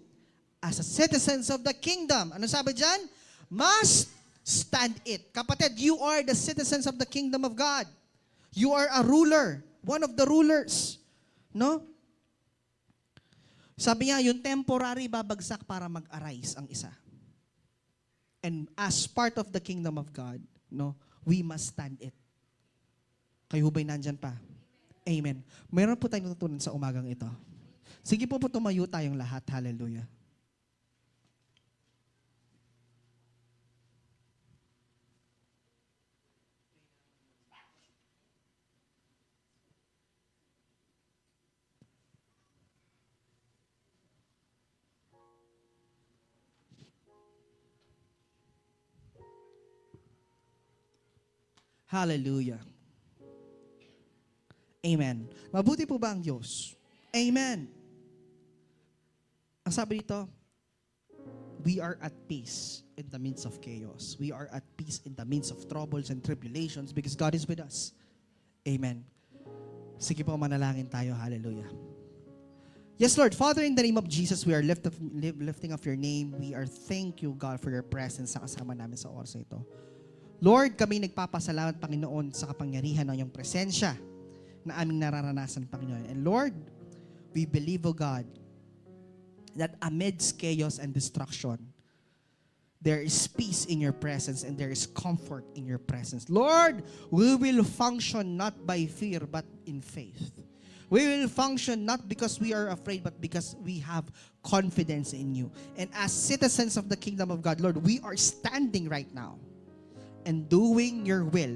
as a citizens of the kingdom, ano sabi dyan? Must stand it. Kapatid, you are the citizens of the kingdom of God. You are a ruler, one of the rulers. No? Sabi niya, yung temporary babagsak para mag-arise ang isa. And as part of the kingdom of God, no, we must stand it. Kayo ba'y nandyan pa? Amen. Mayroon po tayong natutunan sa umagang ito. Sige po tumayo tayong lahat. Hallelujah. Hallelujah. Amen. Mabuti po ba ang Diyos? Amen. Ang sabi dito, we are at peace in the midst of chaos. We are at peace in the midst of troubles and tribulations because God is with us. Amen. Sige po, manalangin tayo. Hallelujah. Yes, Lord. Father, in the name of Jesus, we are lifting up your name. We are thank you, God, for your presence sa kasama namin sa oras na ito. Lord, kami nagpapasalamat, Panginoon, sa kapangyarihan ng iyong presensya na aming nararanasan, Panginoon. And Lord, we believe, O God, that amidst chaos and destruction, there is peace in your presence and there is comfort in your presence. Lord, we will function not by fear but in faith. We will function not because we are afraid but because we have confidence in you. And as citizens of the kingdom of God, Lord, we are standing right now and doing your will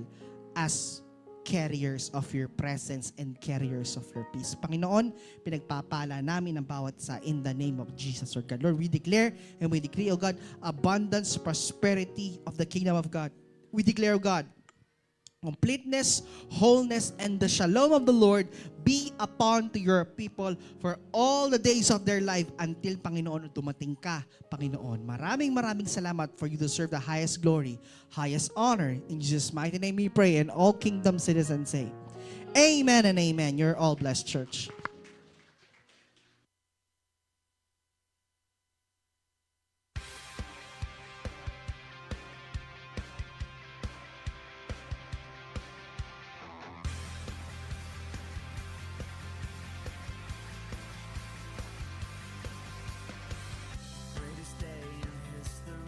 as carriers of your presence and carriers of your peace. Panginoon, pinagpapala namin ang bawat sa in the name of Jesus, Lord God. Lord, we declare and we decree, O God, abundance, prosperity of the kingdom of God. We declare, O God, completeness, wholeness, and the shalom of the Lord be upon to your people for all the days of their life until, Panginoon, dumating ka, Panginoon. Maraming salamat for you to serve the highest glory, highest honor. In Jesus' mighty name we pray, and all kingdom citizens say, amen and amen. You're all blessed, church.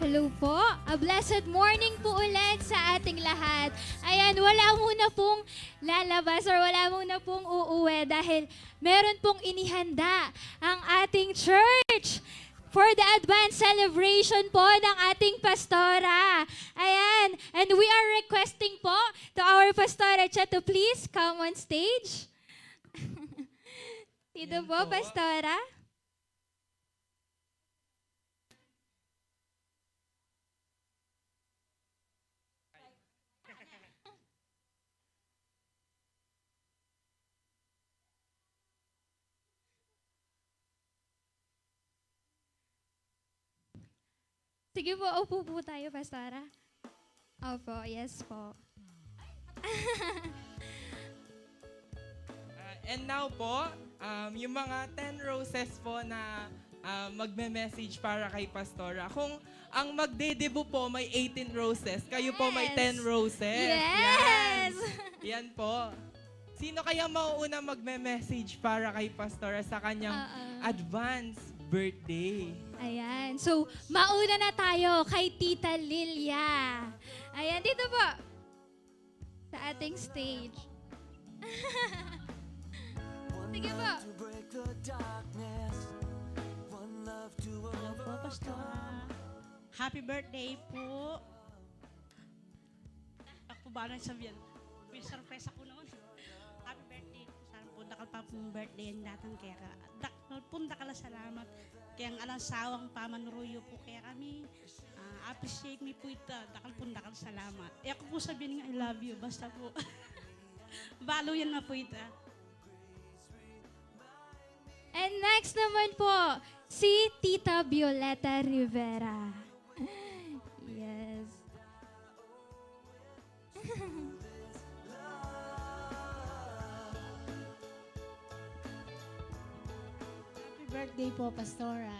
Hello po. A blessed morning po ulit sa ating lahat. Ayan, wala muna pong lalabas or wala muna pong uuwi dahil meron pong inihanda ang ating church for the advanced celebration po ng ating pastora. Ayan, and we are requesting po to our pastora Cha to please come on stage. Dito po, pastora. Sige po, upo po tayo, pastora. Opo, yes po. And now po, yung mga 10 roses po na magme-message para kay Pastora. Kung ang magde-debut po may 18 roses, kayo po may 10 roses. Yes! Yan po. Sino kaya mauuna magme-message para kay Pastora sa kanyang advance birthday. Ayan. So, mauna na tayo kay Tita Lilia. Ayan, dito po. Sa ating stage. Sige po. Hello po, Pastora. Happy birthday po. Ako ba na sabihin? May surprise ako noon. Happy birthday po. Sana po dakal pa po birthday ang datan kaya ka. Punda kala salamat. Kaya ang alang sawang pamanuruyo po kaya kami. Appreciate me po ito. Dakal dakal salamat. Ako po sabihin nga I love you. Basta po. Balo yan na po ito. And next naman po, si Tita Violeta Rivera. Yes. Happy birthday po, Pastora.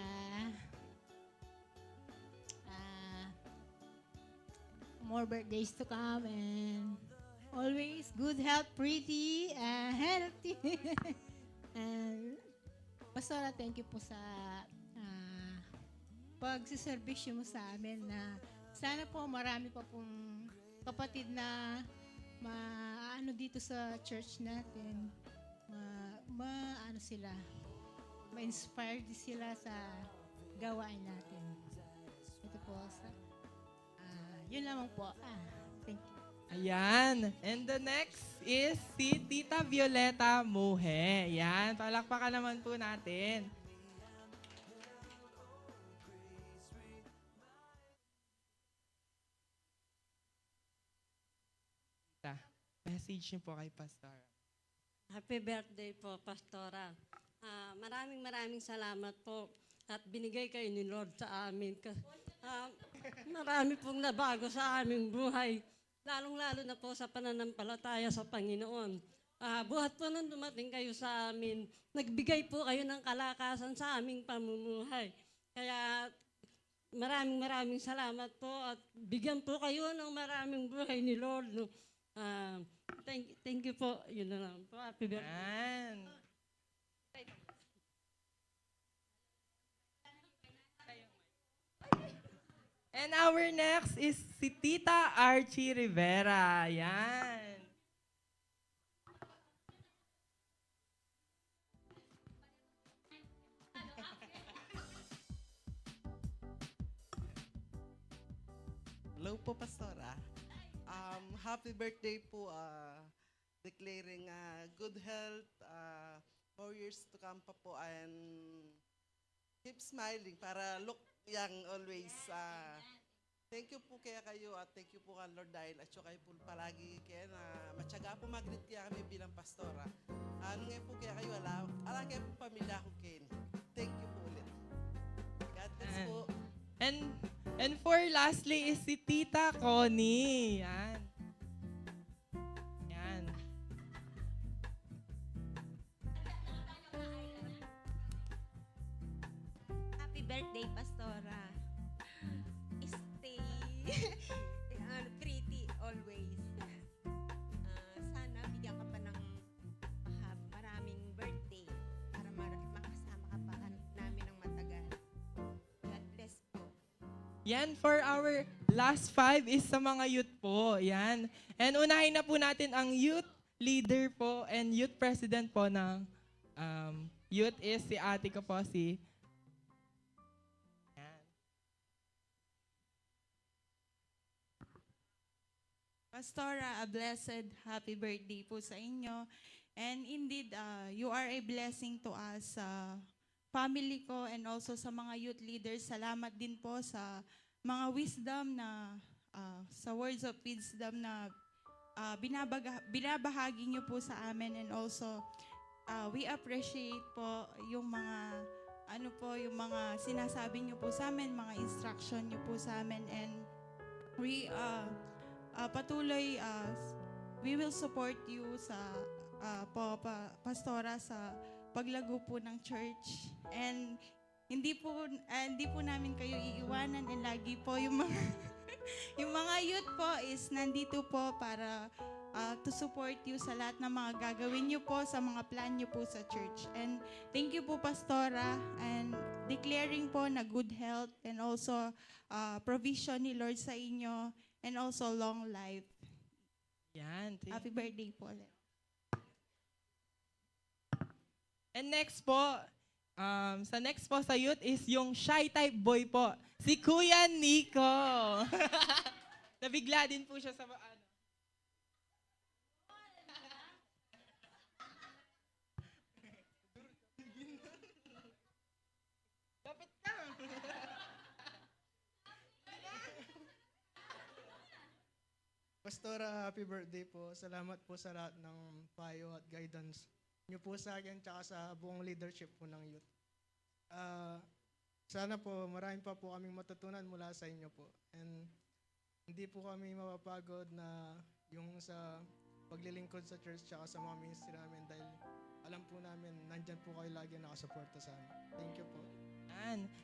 More birthdays to come and always good health, pretty, healthy. And Pastora, thank you po sa pagsiservisyo mo sa amin na sana po marami pa pong kapatid na maano dito sa church natin. Ano sila, ma-inspired sila sa gawain natin. Ito po, yun lamang po. Thank you. Ayan. And the next is si Tita Violeta Muhe. Ayan. Palakpakan naman po natin. Tita, message niyo po kay Pastor. Happy birthday po, Pastora. Maraming salamat po at binigay kayo ni Lord sa amin. Marami pong nabago sa aming buhay, lalong-lalo na po sa pananampalataya sa Panginoon. Buhat po nung dumating kayo sa amin, nagbigay po kayo ng kalakasan sa aming pamumuhay. Kaya maraming salamat po at bigyan po kayo ng maraming buhay ni Lord. No? Thank you po. Yun na lang po. Happy birthday. Ayan. And our next is si Tita Archie Rivera. Ayan. Hello po, Pastora. Happy birthday po. Declaring good health, 4 years to come pa po, and keep smiling para look young always. Thank you po kaya kayo at thank you po kay Lord dahil at syo kayo po palagi kaya na matyaga po mag-greet kaya kami bilang pastora. Ngayon po kaya kayo ala kayo po pamilya ko Ken. Thank you po ulit. God bless po. And for lastly is si Tita Connie. Yan. Yan. Happy birthday, Pastora. Stay pretty always. Sana bigyan ka pa ng maraming birthday para makasama ka pa namin ng matagal. God bless po. Yan, for our last 5 is sa mga youth po. Yan. And unahin na po natin ang youth leader po and youth president po ng youth is si ate ko po, si Pastora, a blessed happy birthday po sa inyo. And indeed, you are a blessing to us, family ko, and also sa mga youth leaders. Salamat din po sa mga wisdom na, sa words of wisdom na binabahagi niyo po sa amin. And also, we appreciate po yung mga, yung mga sinasabi niyo po sa amin, mga instruction niyo po sa amin. And we, patuloy, we will support you sa Pastora sa paglago po ng church. And hindi po namin kayo iiwanan, and lagi po yung mga yung mga youth po is nandito po para to support you sa lahat ng mga gagawin niyo po, sa mga plan niyo po sa church. And thank you po, Pastora, and declaring po na good health and also provision ni Lord sa inyo and also long life. Yan. Happy birthday po ulit. And next po, sa next po sa youth is yung shy type boy po, si Kuya Nico. Nabigla din po siya sa ano. Lapit ka. Pastora, happy birthday po. Salamat po sa lahat ng payo at guidance niyo po sa akin tsaka sa buong leadership po ng youth. Sana po marami pa po kaming matutunan mula sa inyo po. And hindi po kami mapapagod na yung sa paglilingkod sa church tsaka sa mga ministry namin dahil alam po namin nandyan po kayo lagi nakasuporta sa amin. Thank you po.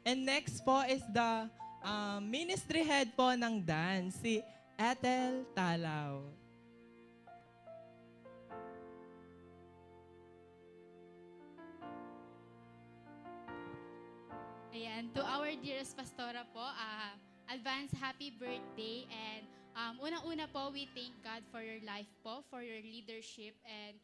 And next po is the ministry head po ng dance, si Ethel Talaw. Ayan, to our dearest Pastora po, advance happy birthday, and unang-una po, we thank God for your life po, for your leadership, and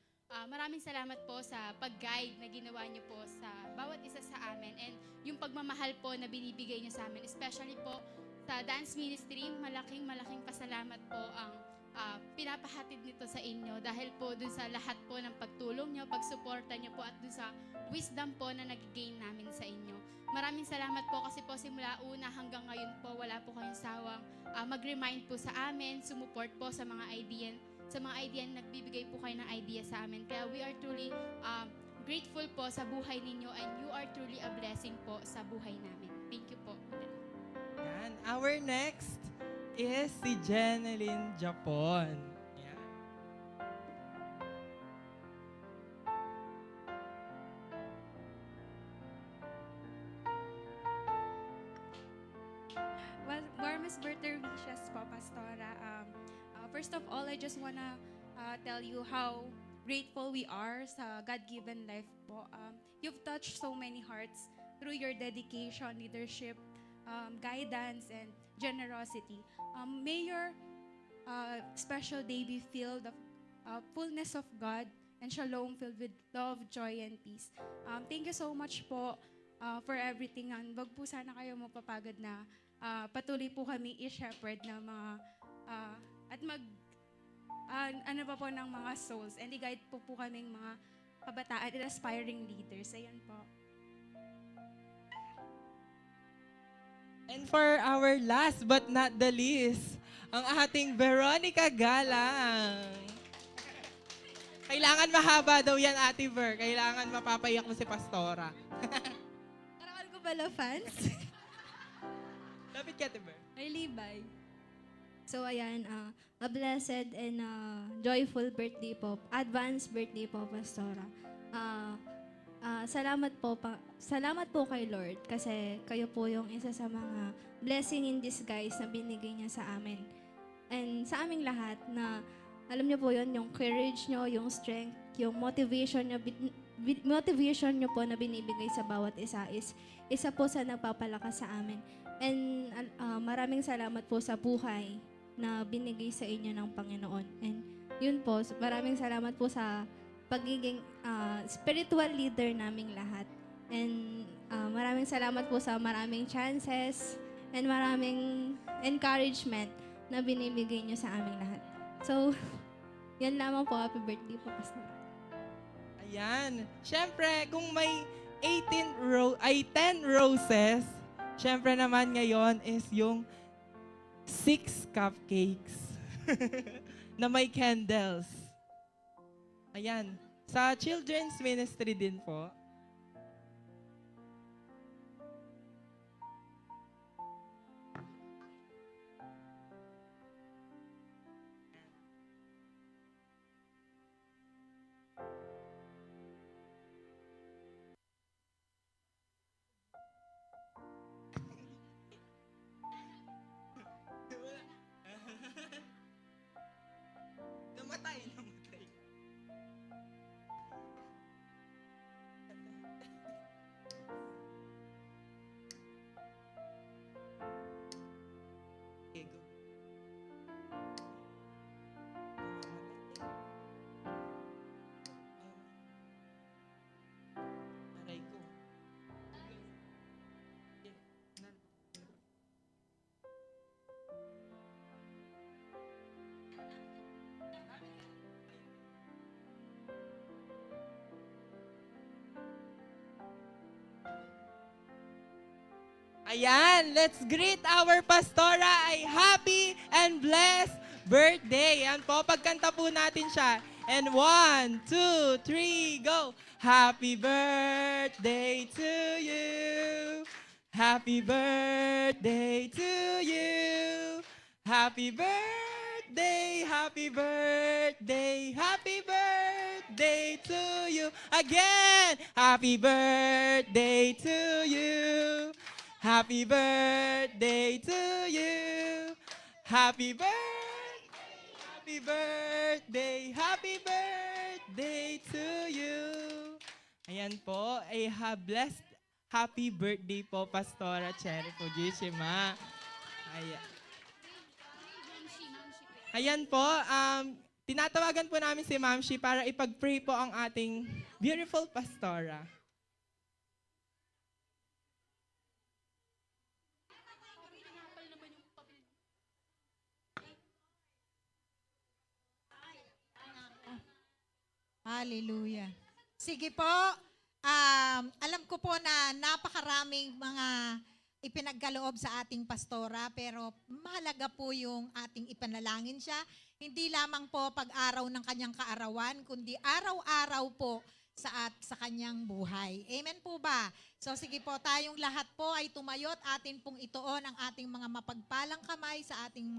maraming salamat po sa pag-guide na ginawa niyo po sa bawat isa sa amin, and yung pagmamahal po na binibigay niyo sa amin, especially po sa dance ministry, malaking pasalamat po ang pinapahatid nito sa inyo dahil po dun sa lahat po ng pagtulong niyo, pagsuporta niyo po, at dun sa wisdom po na nag-gain namin sa inyo. Maraming salamat po kasi po simula una hanggang ngayon po wala po kayong sawang mag-remind po sa amin, sumuport po sa mga idea na nagbibigay po kayo ng idea sa amin. Kaya we are truly grateful po sa buhay ninyo, and you are truly a blessing po sa buhay namin. Thank you po. Yan. Our next is si Jeneline Japon. Yan. Well, warmest birthday wishes po, Pastora. First of all, I just wanna tell you how grateful we are sa God-given life po. You've touched so many hearts through your dedication, leadership, guidance, and generosity. May your special day be filled of fullness of God and shalom filled with love, joy, and peace. Thank you so much po for everything. Wag po sana kayo mapapagod na patuloy po kami i-shepherd na mga at ano pa po ng mga souls, and i-guide po kaming mga kabataan and aspiring leaders. Ayan po. And for our last but not the least, ang ating Veronica Galang. Kailangan mahaba daw yan, Ate Ver. Kailangan mapapayak mo si Pastora. Karawan ko pala, fans. Lapit ka, Ate Ver. Early bye. So ayan, a blessed and joyful birthday po. Advance birthday po, Pastora. Salamat po kay Lord kasi kayo po yung isa sa mga blessing in disguise na binigay niya sa amin. And sa aming lahat na alam niyo po yun, yung courage niyo, yung strength, yung motivation niyo po na binibigay sa bawat isa is isa po sa nagpapalakas sa amin. And maraming salamat po sa buhay na binigay sa inyo ng Panginoon. And yun po, maraming salamat po sa pagiging spiritual leader naming lahat. And maraming salamat po sa maraming chances and maraming encouragement na binibigay nyo sa aming lahat. So, yan lamang po. Happy birthday po, Pastor. Ayan. Siyempre, kung may 10 roses, siyempre naman ngayon is yung 6 cupcakes na may candles. Ayan. Sa children's ministry din po. Namatay. Okay, go. Aray ko. Ayan, let's greet our pastora ay happy and blessed birthday. Yan po, pagkanta po natin siya. And 1, 2, 3, go! Happy birthday to you. Happy birthday to you. Happy birthday, happy birthday, happy birthday to you. Again, happy birthday to you. Happy birthday to you. Happy birthday, happy birthday to you. Ayan po, ay blessed happy birthday po, Pastora Cherry Fujishima. Ayan po, tinatawagan po namin si Ma'am Shi para ipag-pray po ang ating beautiful Pastora. Hallelujah. Sige po, alam ko po na napakaraming mga ipinagkaloob sa ating pastora, pero mahalaga po yung ating ipanalangin siya. Hindi lamang po pag-araw ng kanyang kaarawan, kundi araw-araw po sa kanyang buhay. Amen po ba? So sige po, tayong lahat po ay tumayo at atin pong ituon ang ating mga mapagpalang kamay sa ating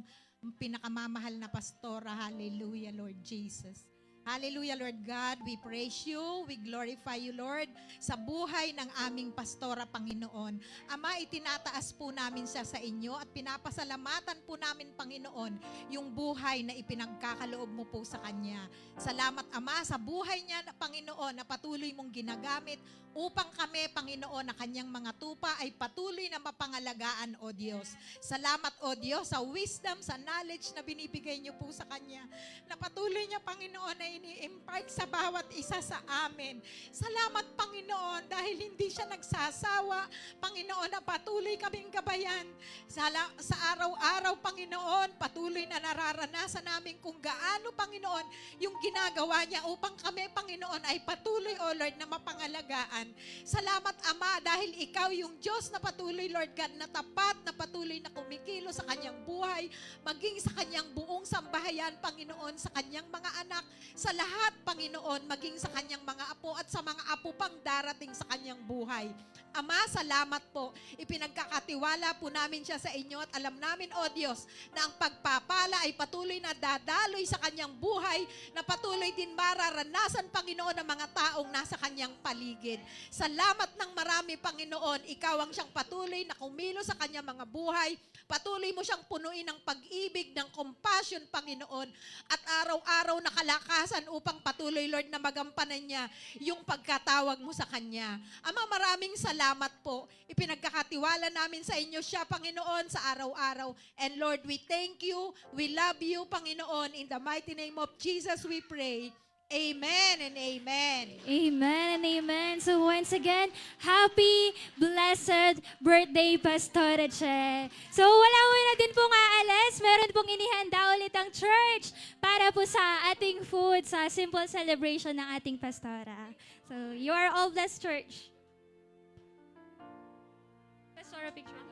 pinakamamahal na pastora. Hallelujah, Lord Jesus. Hallelujah, Lord God. We praise you. We glorify you, Lord, sa buhay ng aming pastora, Panginoon. Ama, itinataas po namin siya sa inyo at pinapasalamatan po namin, Panginoon, yung buhay na ipinagkakaloob mo po sa kanya. Salamat, Ama, sa buhay niya, Panginoon, na patuloy mong ginagamit upang kami, Panginoon, na kanyang mga tupa ay patuloy na mapangalagaan, O Diyos. Salamat, O Diyos, sa wisdom, sa knowledge na binibigay niyo po sa kanya, na patuloy niya, Panginoon, na ini-impart sa bawat isa sa amin. Salamat, Panginoon, dahil hindi siya nagsasawa, Panginoon, na patuloy kaming gabayan. Sa araw-araw, Panginoon, patuloy na nararanasan namin kung gaano, Panginoon, yung ginagawa niya upang kami, Panginoon, ay patuloy, O Lord, na mapangalagaan. Salamat, Ama, dahil ikaw yung Diyos na patuloy, Lord God, na tapat, na patuloy na kumikilo sa kanyang buhay, maging sa kanyang buong sambahayan, Panginoon, sa kanyang mga anak, sa lahat, Panginoon, maging sa kanyang mga apo at sa mga apo pang darating sa kanyang buhay. Ama, salamat po. Ipinagkakatiwala po namin siya sa inyo at alam namin, O Diyos, na ang pagpapala ay patuloy na dadaloy sa kanyang buhay, na patuloy din mararanasan, Panginoon, ng mga taong nasa kanyang paligid. Salamat ng marami, Panginoon. Ikaw ang siyang patuloy na kumilo sa kanyang mga buhay. Patuloy mo siyang punuin ng pag-ibig, ng compassion, Panginoon, at araw-araw na kalakasan upang patuloy, Lord, na magampanan niya yung pagkatawag mo sa kanya. Ama, maraming salamat po. Ipinagkakatiwala namin sa inyo siya, Panginoon, sa araw-araw. And Lord, we thank you. We love you, Panginoon. In the mighty name of Jesus, we pray. Amen and amen. Amen and amen. So once again, happy, blessed birthday, Pastora Che. So wala muna din pong aalis. Meron pong inihanda ulit ang church para po sa ating food, sa simple celebration ng ating pastora. So you are all blessed, church. Pastora, picture.